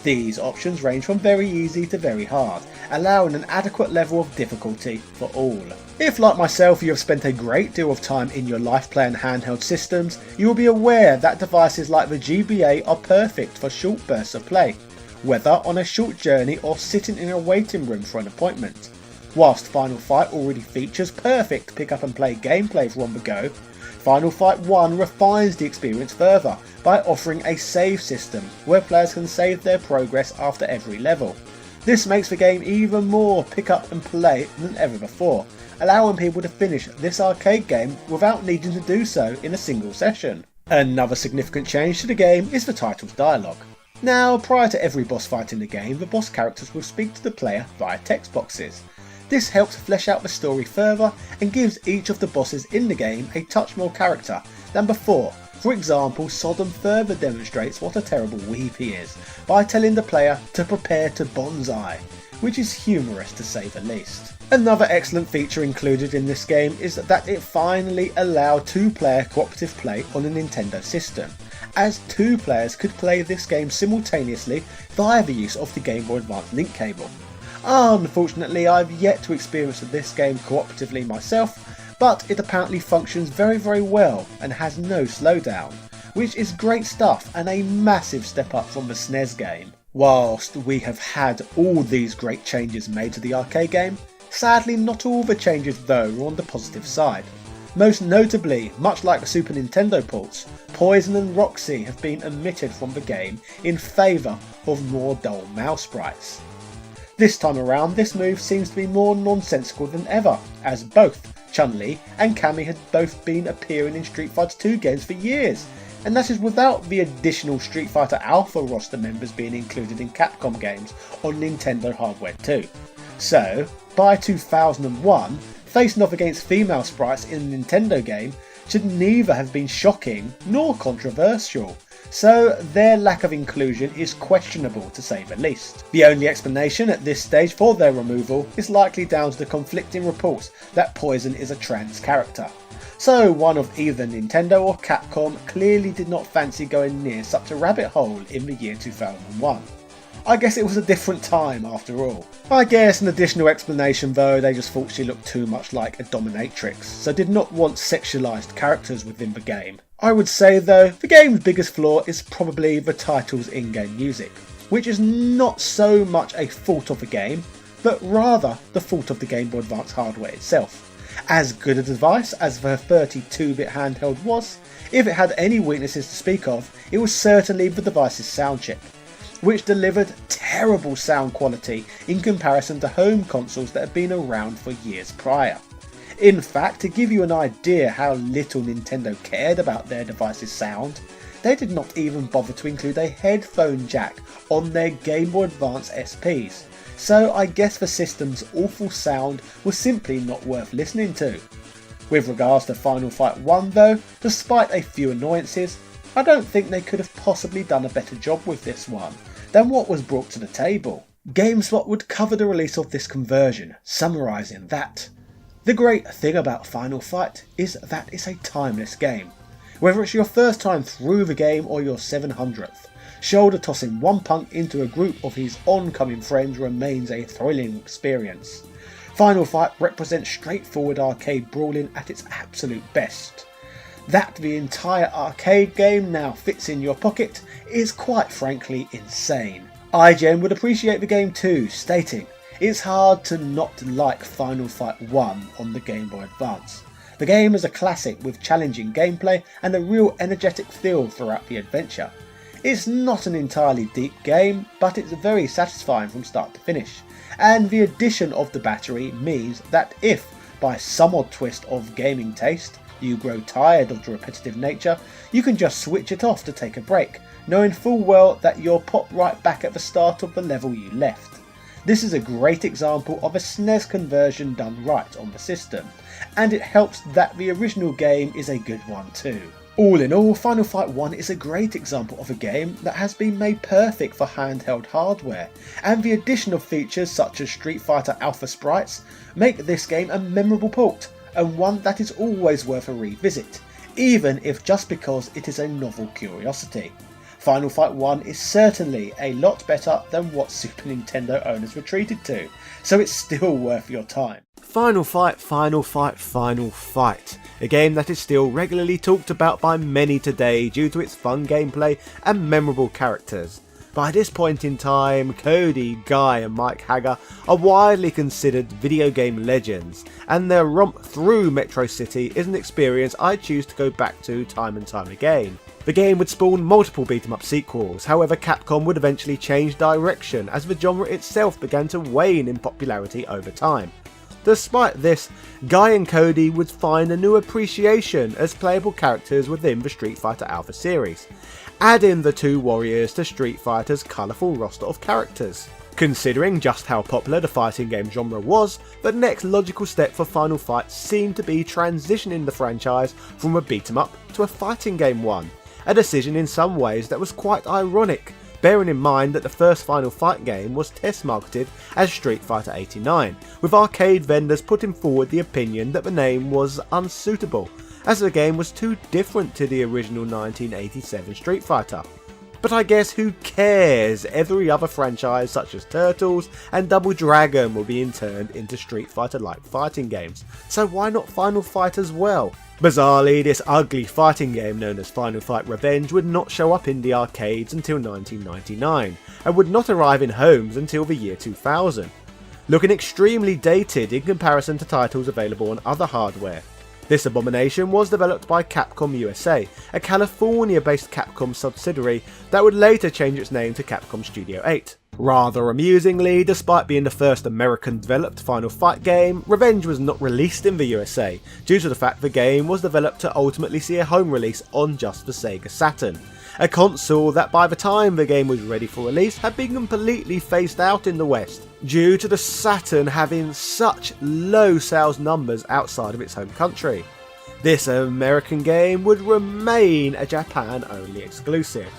These options range from very easy to very hard, allowing an adequate level of difficulty for all. If, like myself, you have spent a great deal of time in your life playing handheld systems, you will be aware that devices like the GBA are perfect for short bursts of play, whether on a short journey or sitting in a waiting room for an appointment. Whilst Final Fight already features perfect pick up and play gameplay from the go, Final Fight 1 refines the experience further by offering a save system where players can save their progress after every level. This makes the game even more pick up and play than ever before, allowing people to finish this arcade game without needing to do so in a single session. Another significant change to the game is the title's dialogue. Now, prior to every boss fight in the game, the boss characters will speak to the player via text boxes. This helps flesh out the story further and gives each of the bosses in the game a touch more character than before. For example, Sodom further demonstrates what a terrible weep he is by telling the player to prepare to bonsai, which is humorous to say the least. Another excellent feature included in this game is that it finally allowed 2-player cooperative play on a Nintendo system, as 2 players could play this game simultaneously via the use of the Game Boy Advance link cable. Unfortunately, I've yet to experience this game cooperatively myself, but it apparently functions very well and has no slowdown, which is great stuff and a massive step up from the SNES game. Whilst we have had all these great changes made to the arcade game, sadly not all the changes though are on the positive side. Most notably, much like the Super Nintendo ports, Poison and Roxy have been omitted from the game in favour of more dull mouse sprites. This time around, this move seems to be more nonsensical than ever, as both Chun-Li and Cammy had both been appearing in Street Fighter 2 games for years, and that is without the additional Street Fighter Alpha roster members being included in Capcom games on Nintendo hardware too. So, by 2001, facing off against female sprites in a Nintendo game should neither have been shocking nor controversial, so their lack of inclusion is questionable to say the least. The only explanation at this stage for their removal is likely down to the conflicting reports that Poison is a trans character. So one of either Nintendo or Capcom clearly did not fancy going near such a rabbit hole in the year 2001. I guess it was a different time after all. I guess an additional explanation though, they just thought she looked too much like a dominatrix, so did not want sexualised characters within the game. I would say though, the game's biggest flaw is probably the title's in-game music, which is not so much a fault of the game, but rather the fault of the Game Boy Advance hardware itself. As good a device as the 32-bit handheld was, if it had any weaknesses to speak of, it was certainly the device's sound chip, which delivered terrible sound quality in comparison to home consoles that had been around for years prior. In fact, to give you an idea how little Nintendo cared about their device's sound, they did not even bother to include a headphone jack on their Game Boy Advance SPs, so I guess the system's awful sound was simply not worth listening to. With regards to Final Fight 1 though, despite a few annoyances, I don't think they could have possibly done a better job with this one than what was brought to the table. GameSpot would cover the release of this conversion, summarising that the great thing about Final Fight is that it's a timeless game. Whether it's your first time through the game or your 700th, shoulder tossing one punk into a group of his oncoming friends remains a thrilling experience. Final Fight represents straightforward arcade brawling at its absolute best. That the entire arcade game now fits in your pocket is quite frankly insane. IGN would appreciate the game too, stating, "It's hard to not like Final Fight 1 on the Game Boy Advance. The game is a classic with challenging gameplay and a real energetic feel throughout the adventure. It's not an entirely deep game, but it's very satisfying from start to finish, and the addition of the battery means that if, by some odd twist of gaming taste, you grow tired of the repetitive nature, you can just switch it off to take a break, knowing full well that you'll pop right back at the start of the level you left. This is a great example of a SNES conversion done right on the system, and it helps that the original game is a good one too. All in all, Final Fight 1 is a great example of a game that has been made perfect for handheld hardware, and the addition of features such as Street Fighter Alpha sprites make this game a memorable port, and one that is always worth a revisit, even if just because it is a novel curiosity. Final Fight 1 is certainly a lot better than what Super Nintendo owners were treated to, so it's still worth your time. Final Fight, Final Fight, Final Fight. A game that is still regularly talked about by many today due to its fun gameplay and memorable characters. By this point in time, Cody, Guy and Mike Haggar are widely considered video game legends, and their romp through Metro City is an experience I choose to go back to time and time again. The game would spawn multiple beat-em-up sequels, however Capcom would eventually change direction as the genre itself began to wane in popularity over time. Despite this, Guy and Cody would find a new appreciation as playable characters within the Street Fighter Alpha series, adding the two warriors to Street Fighter's colourful roster of characters. Considering just how popular the fighting game genre was, the next logical step for Final Fight seemed to be transitioning the franchise from a beat-em-up to a fighting game one, a decision in some ways that was quite ironic, bearing in mind that the first Final Fight game was test marketed as Street Fighter 89, with arcade vendors putting forward the opinion that the name was unsuitable, as the game was too different to the original 1987 Street Fighter. But I guess who cares, every other franchise such as Turtles and Double Dragon were being turned into Street Fighter-like fighting games, so why not Final Fight as well? Bizarrely, this ugly fighting game known as Final Fight Revenge would not show up in the arcades until 1999, and would not arrive in homes until the year 2000, looking extremely dated in comparison to titles available on other hardware. This abomination was developed by Capcom USA, a California-based Capcom subsidiary that would later change its name to Capcom Studio 8. Rather amusingly, despite being the first American-developed Final Fight game, Revenge was not released in the USA, due to the fact the game was developed to ultimately see a home release on just the Sega Saturn, a console that by the time the game was ready for release had been completely phased out in the West, due to the Saturn having such low sales numbers outside of its home country. This American game would remain a Japan-only exclusive.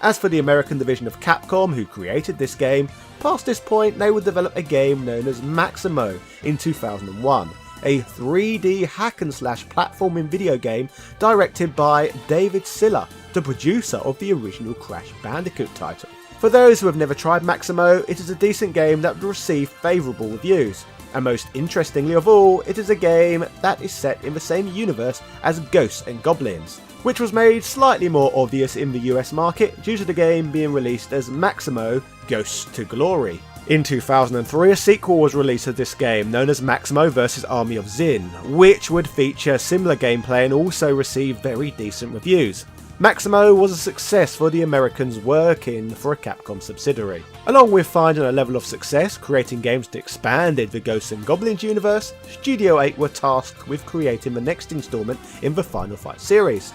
As for the American division of Capcom who created this game, past this point they would develop a game known as Maximo in 2001, a 3D hack-and-slash platforming video game directed by David Siller, the producer of the original Crash Bandicoot title. For those who have never tried Maximo, it is a decent game that would receive favourable reviews, and most interestingly of all, it is a game that is set in the same universe as Ghosts and Goblins, which was made slightly more obvious in the US market due to the game being released as Maximo Ghosts to Glory. In 2003, a sequel was released of this game known as Maximo vs Army of Zin, which would feature similar gameplay and also receive very decent reviews. Maximo was a success for the Americans working for a Capcom subsidiary. Along with finding a level of success creating games that expanded the Ghosts and Goblins universe, Studio 8 were tasked with creating the next installment in the Final Fight series.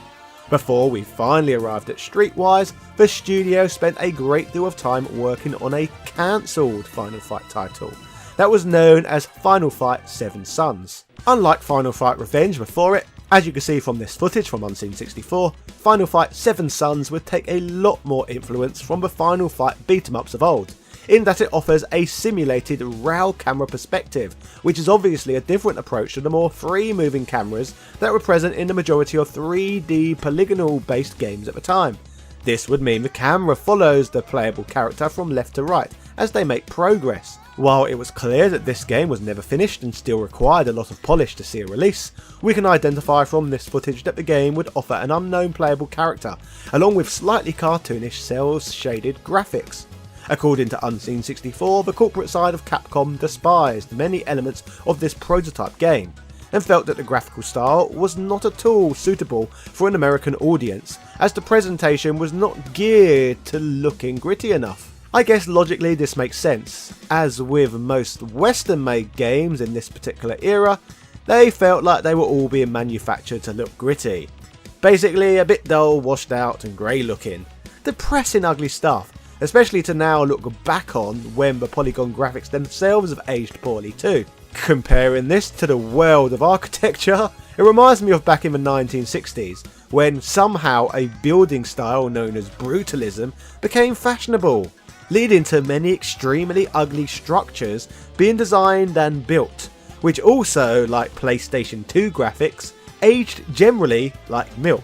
Before we finally arrived at Streetwise, the studio spent a great deal of time working on a cancelled Final Fight title that was known as Final Fight 7 Sons. Unlike Final Fight Revenge before it, as you can see from this footage from Unseen64, Final Fight 7 Sons would take a lot more influence from the Final Fight beat-em-ups of old, in that it offers a simulated RAW camera perspective, which is obviously a different approach to the more free-moving cameras that were present in the majority of 3D polygonal-based games at the time. This would mean the camera follows the playable character from left to right as they make progress. While it was clear that this game was never finished and still required a lot of polish to see a release, we can identify from this footage that the game would offer an unknown playable character, along with slightly cartoonish cel-shaded graphics. According to Unseen64, the corporate side of Capcom despised many elements of this prototype game, and felt that the graphical style was not at all suitable for an American audience, as the presentation was not geared to looking gritty enough. I guess logically this makes sense, as with most Western made games in this particular era, they felt like they were all being manufactured to look gritty. Basically a bit dull, washed out and grey looking. Depressing ugly stuff, especially to now look back on when the polygon graphics themselves have aged poorly too. Comparing this to the world of architecture, it reminds me of back in the 1960s, when somehow a building style known as brutalism became fashionable, leading to many extremely ugly structures being designed and built, which also, like PlayStation 2 graphics, aged generally like milk.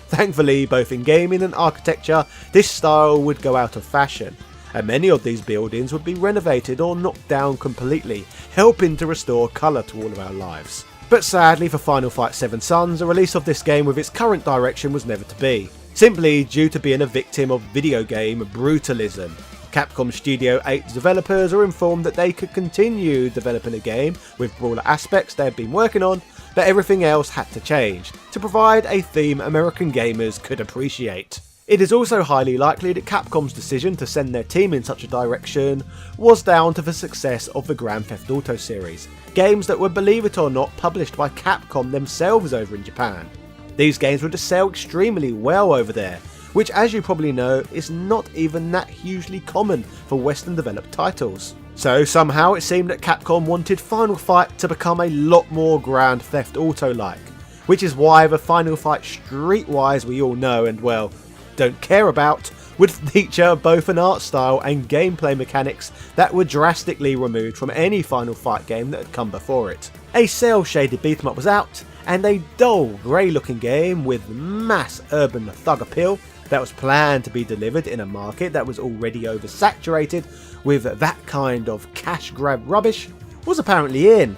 Thankfully, both in gaming and architecture, this style would go out of fashion, and many of these buildings would be renovated or knocked down completely, helping to restore colour to all of our lives. But sadly for Final Fight 7 Sons, a release of this game with its current direction was never to be, simply due to being a victim of video game brutalism. Capcom Studio 8 developers are informed that they could continue developing a game with brawler aspects they had been working on, but everything else had to change, to provide a theme American gamers could appreciate. It is also highly likely that Capcom's decision to send their team in such a direction was down to the success of the Grand Theft Auto series, games that were, believe it or not, published by Capcom themselves over in Japan. These games would sell extremely well over there, which, as you probably know, is not even that hugely common for Western developed titles. So somehow it seemed that Capcom wanted Final Fight to become a lot more Grand Theft Auto-like, which is why the Final Fight Streetwise we all know and, well, don't care about, would feature both an art style and gameplay mechanics that were drastically removed from any Final Fight game that had come before it. A cel-shaded beat-em-up was out, and a dull, grey-looking game with mass urban thug appeal that was planned to be delivered in a market that was already oversaturated with that kind of cash grab rubbish was apparently in.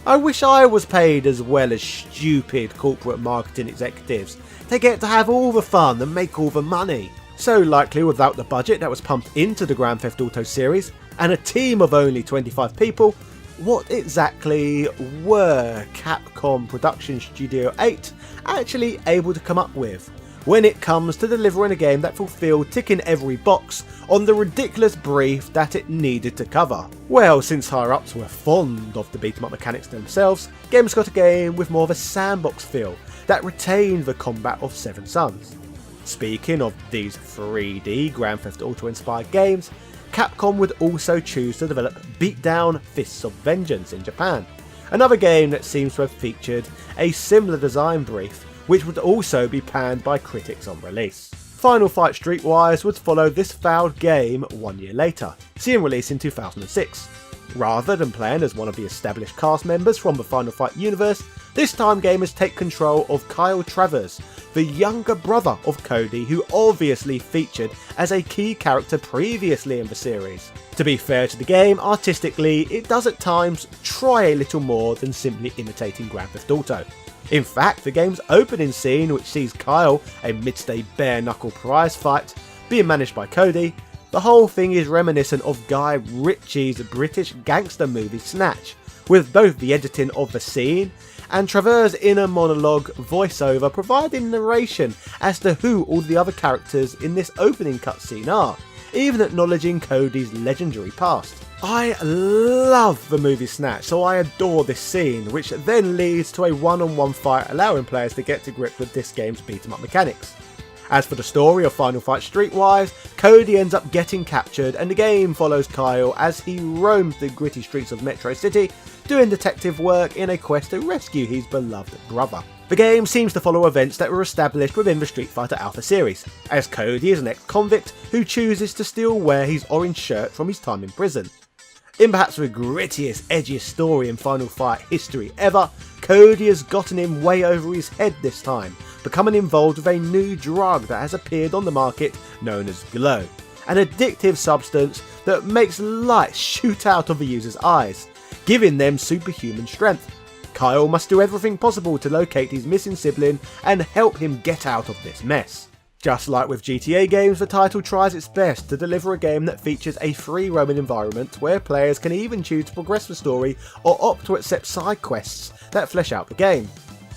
I wish I was paid as well as stupid corporate marketing executives to get to have all the fun and make all the money. So likely without the budget that was pumped into the Grand Theft Auto series and a team of only 25 people, what exactly were Capcom Production Studio 8 actually able to come up with when it comes to delivering a game that fulfilled ticking every box on the ridiculous brief that it needed to cover? Well, since higher-ups were fond of the beat-em-up mechanics themselves, gamers got a game with more of a sandbox feel that retained the combat of 7 Sons. Speaking of these 3D Grand Theft Auto inspired games, Capcom would also choose to develop Beatdown Fists of Vengeance in Japan, another game that seems to have featured a similar design brief, which would also be panned by critics on release. Final Fight Streetwise would follow this failed game 1 year later, seeing release in 2006. Rather than playing as one of the established cast members from the Final Fight universe, this time gamers take control of Kyle Travers, the younger brother of Cody, who obviously featured as a key character previously in the series. To be fair to the game, artistically it does at times try a little more than simply imitating Grand Theft Auto. In fact, the game's opening scene, which sees Kyle amidst a bare-knuckle prize fight being managed by Cody, the whole thing is reminiscent of Guy Ritchie's British gangster movie Snatch, with both the editing of the scene and Travers' inner monologue voiceover providing narration as to who all the other characters in this opening cutscene are, even acknowledging Cody's legendary past. I love the movie Snatch, so I adore this scene, which then leads to a one-on-one fight allowing players to get to grips with this game's beat-em-up mechanics. As for the story of Final Fight Streetwise, Cody ends up getting captured and the game follows Kyle as he roams the gritty streets of Metro City, doing detective work in a quest to rescue his beloved brother. The game seems to follow events that were established within the Street Fighter Alpha series, as Cody is an ex-convict who chooses to still wear his orange shirt from his time in prison. In perhaps the grittiest, edgiest story in Final Fight history ever, Cody has gotten him way over his head this time, becoming involved with a new drug that has appeared on the market known as Glow, an addictive substance that makes light shoot out of the user's eyes, giving them superhuman strength. Kyle must do everything possible to locate his missing sibling and help him get out of this mess. Just like with GTA games, the title tries its best to deliver a game that features a free roaming environment where players can even choose to progress the story or opt to accept side quests that flesh out the game.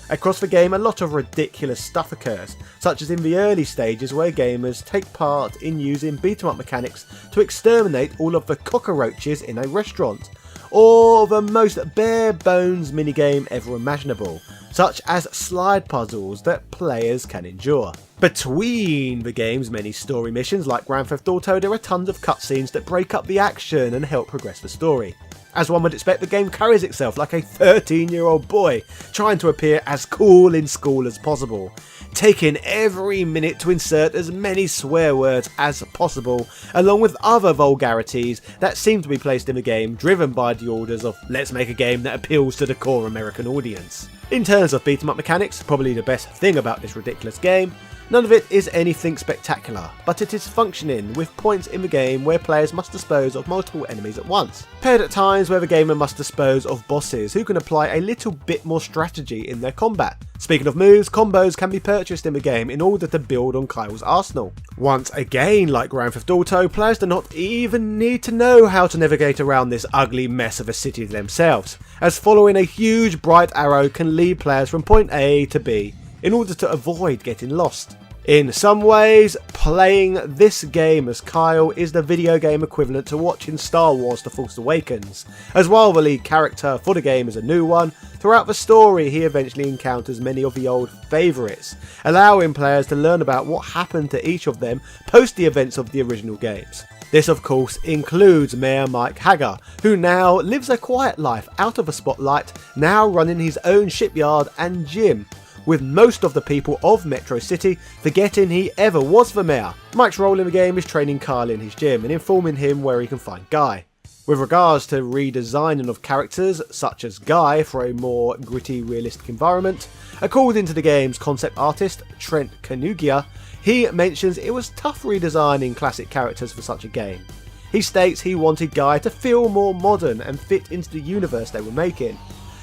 Across the game, a lot of ridiculous stuff occurs, such as in the early stages where gamers take part in using beat-em-up mechanics to exterminate all of the cockroaches in a restaurant, or the most bare-bones minigame ever imaginable, such as slide puzzles that players can endure. Between the game's many story missions like Grand Theft Auto, there are tons of cutscenes that break up the action and help progress the story. As one would expect, the game carries itself like a 13-year-old boy, trying to appear as cool in school as possible, taking every minute to insert as many swear words as possible, along with other vulgarities that seem to be placed in the game, driven by the orders of let's make a game that appeals to the core American audience. In terms of beat-em-up mechanics, probably the best thing about this ridiculous game, none of it is anything spectacular, but it is functioning with points in the game where players must dispose of multiple enemies at once, paired at times where the gamer must dispose of bosses who can apply a little bit more strategy in their combat. Speaking of moves, combos can be purchased in the game in order to build on Kyle's arsenal. Once again, like Grand Theft Auto, players do not even need to know how to navigate around this ugly mess of a city themselves, as following a huge bright arrow can lead players from point A to B in order to avoid getting lost. In some ways, playing this game as Kyle is the video game equivalent to watching Star Wars The Force Awakens, as while the lead character for the game is a new one, throughout the story he eventually encounters many of the old favourites, allowing players to learn about what happened to each of them post the events of the original games. This of course includes Mayor Mike Hager, who now lives a quiet life out of the spotlight, now running his own shipyard and gym, with most of the people of Metro City forgetting he ever was the mayor. Mike's role in the game is training Kyle in his gym and informing him where he can find Guy. With regards to redesigning of characters such as Guy for a more gritty, realistic environment, according to the game's concept artist Trent Canugia, he mentions it was tough redesigning classic characters for such a game. He states he wanted Guy to feel more modern and fit into the universe they were making,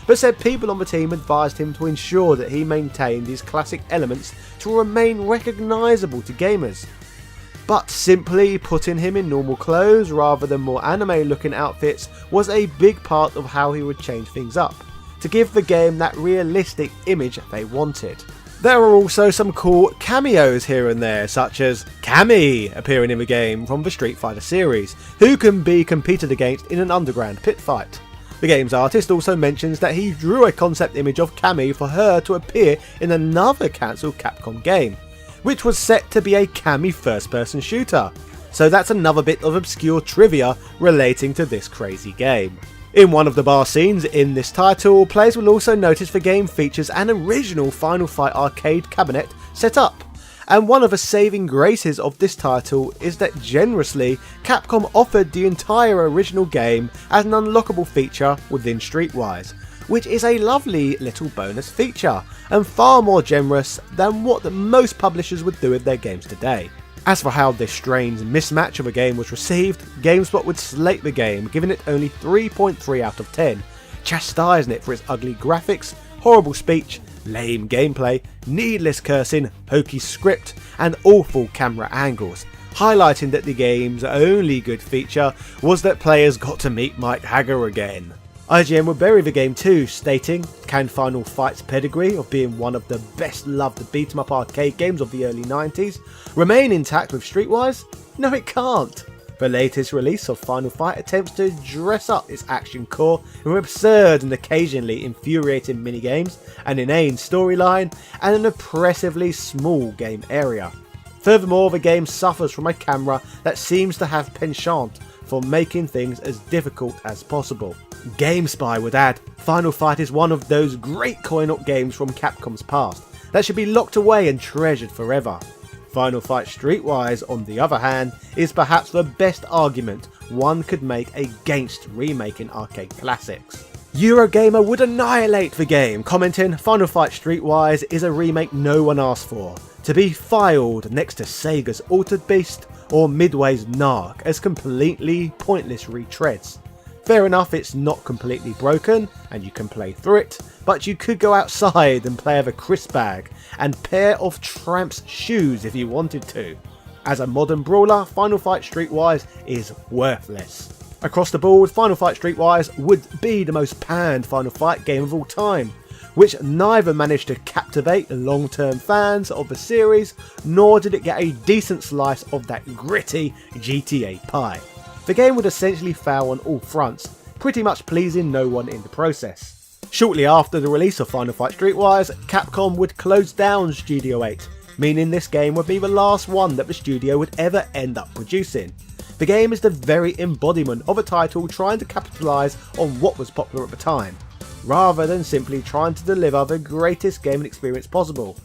but said people on the team advised him to ensure that he maintained these classic elements to remain recognisable to gamers. But simply putting him in normal clothes rather than more anime looking outfits was a big part of how he would change things up, to give the game that realistic image they wanted. There are also some cool cameos here and there, such as Cammy appearing in the game from the Street Fighter series, who can be competed against in an underground pit fight. The game's artist also mentions that he drew a concept image of Cammy for her to appear in another cancelled Capcom game, which was set to be a Cammy first-person shooter. So that's another bit of obscure trivia relating to this crazy game. In one of the bar scenes in this title, players will also notice the game features an original Final Fight arcade cabinet set up. And one of the saving graces of this title is that generously, Capcom offered the entire original game as an unlockable feature within Streetwise, which is a lovely little bonus feature, and far more generous than what most publishers would do with their games today. As for how this strange mismatch of a game was received, GameSpot would slate the game, giving it only 3.3 out of 10, chastising it for its ugly graphics, horrible speech, lame gameplay, needless cursing, pokey script, and awful camera angles, highlighting that the game's only good feature was that players got to meet Mike Hager again. IGN would bury the game too, stating, "Can Final Fight's pedigree of being one of the best loved beat-em-up arcade games of the early 90s remain intact with Streetwise? No, it can't. The latest release of Final Fight attempts to dress up its action core with absurd and occasionally infuriating minigames, an inane storyline, and an oppressively small game area. Furthermore, the game suffers from a camera that seems to have penchant for making things as difficult as possible. GameSpy would add, Final Fight is one of those great coin-op games from Capcom's past that should be locked away and treasured forever. Final Fight Streetwise, on the other hand, is perhaps the best argument one could make against remaking arcade classics. Eurogamer would annihilate the game, commenting, Final Fight Streetwise is a remake no one asked for, to be filed next to Sega's Altered Beast or Midway's Narc as completely pointless retreads. Fair enough, it's not completely broken and you can play through it, but you could go outside and play with a crisp bag and pair of Tramp's shoes if you wanted to. As a modern brawler, Final Fight Streetwise is worthless. Across the board, Final Fight Streetwise would be the most panned Final Fight game of all time, which neither managed to captivate long-term fans of the series, nor did it get a decent slice of that gritty GTA pie. The game would essentially fail on all fronts, pretty much pleasing no one in the process. Shortly after the release of Final Fight Streetwise, Capcom would close down Studio 8, meaning this game would be the last one that the studio would ever end up producing. The game is the very embodiment of a title trying to capitalise on what was popular at the time, rather than simply trying to deliver the greatest gaming experience possible,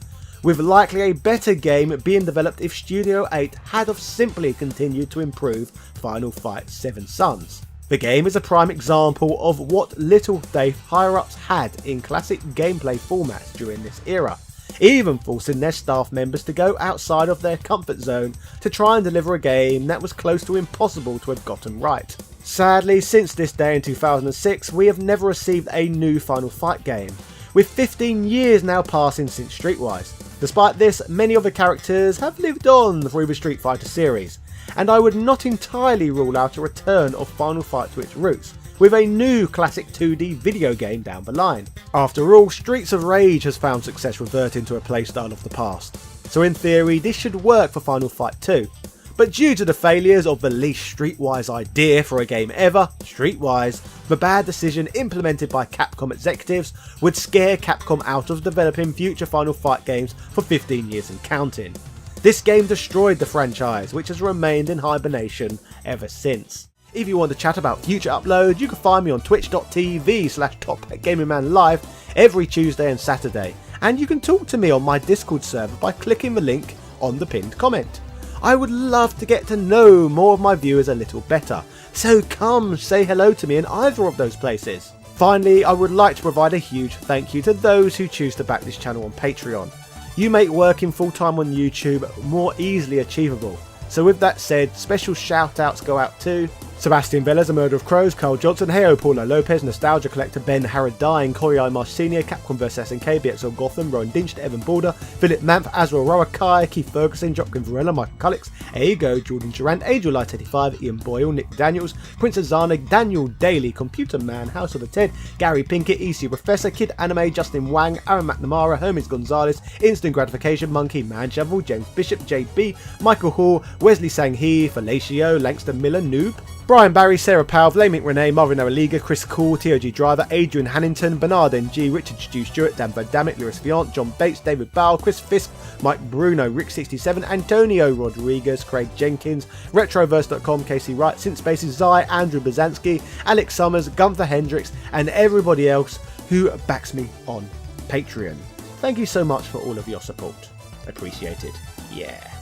with likely a better game being developed if Studio 8 had have simply continued to improve Final Fight 7 Sons. The game is a prime example of what little faith higher-ups had in classic gameplay formats during this era, even forcing their staff members to go outside of their comfort zone to try and deliver a game that was close to impossible to have gotten right. Sadly, since this day in 2006, we have never received a new Final Fight game, with 15 years now passing since Streetwise. Despite this, many of the characters have lived on through the Street Fighter series, and I would not entirely rule out a return of Final Fight to its roots, with a new classic 2D video game down the line. After all, Streets of Rage has found success reverting to a playstyle of the past, so in theory this should work for Final Fight 2. But due to the failures of the least Streetwise idea for a game ever, Streetwise, the bad decision implemented by Capcom executives would scare Capcom out of developing future Final Fight games for 15 years and counting. This game destroyed the franchise, which has remained in hibernation ever since. If you want to chat about future uploads, you can find me on twitch.tv/TopHatGamingManLive every Tuesday and Saturday, and you can talk to me on my Discord server by clicking the link on the pinned comment. I would love to get to know more of my viewers a little better, so come say hello to me in either of those places. Finally, I would like to provide a huge thank you to those who choose to back this channel on Patreon. You make working full time on YouTube more easily achievable. So with that said, special shout outs go out to Sebastian Velez, A Murder of Crows, Carl Johnson, Heyo, Paulo Lopez, Nostalgia Collector, Ben Harradine, Corey Marsh Sr., Capcom vs SNK, BXL Gotham, Rowan Dinch, Evan Balder, Philip Mampf, Azrael Rowakai, Keith Ferguson, Jopkin Varela, Michael Cullix, Ego, Jordan Durant, Angel Light 85, Ian Boyle, Nick Daniels, Princess Zarnig, Daniel Daly, Computer Man, House of the Ted, Gary Pinkett, EC Professor, Kid Anime, Justin Wang, Aaron McNamara, Hermes Gonzalez, Instant Gratification Monkey, Man Shovel, James Bishop, JB, Michael Hall, Wesley Sanghi, Fellatio, Langston Miller, Noob, Brian Barry, Sarah Powell, Vlaming Renee, Marvin Liga, Chris Cool, TOG Driver, Adrian Hannington, Bernard NG, Richard Stu Stewart, Dan Dammit, Lewis Viant, John Bates, David Bowell, Chris Fisk, Mike Bruno, Rick67, Antonio Rodriguez, Craig Jenkins, Retroverse.com, Casey Wright, Synth Spaces, Zai, Andrew Bazansky, Alex Summers, Gunther Hendricks, and everybody else who backs me on Patreon. Thank you so much for all of your support. Appreciated. Yeah.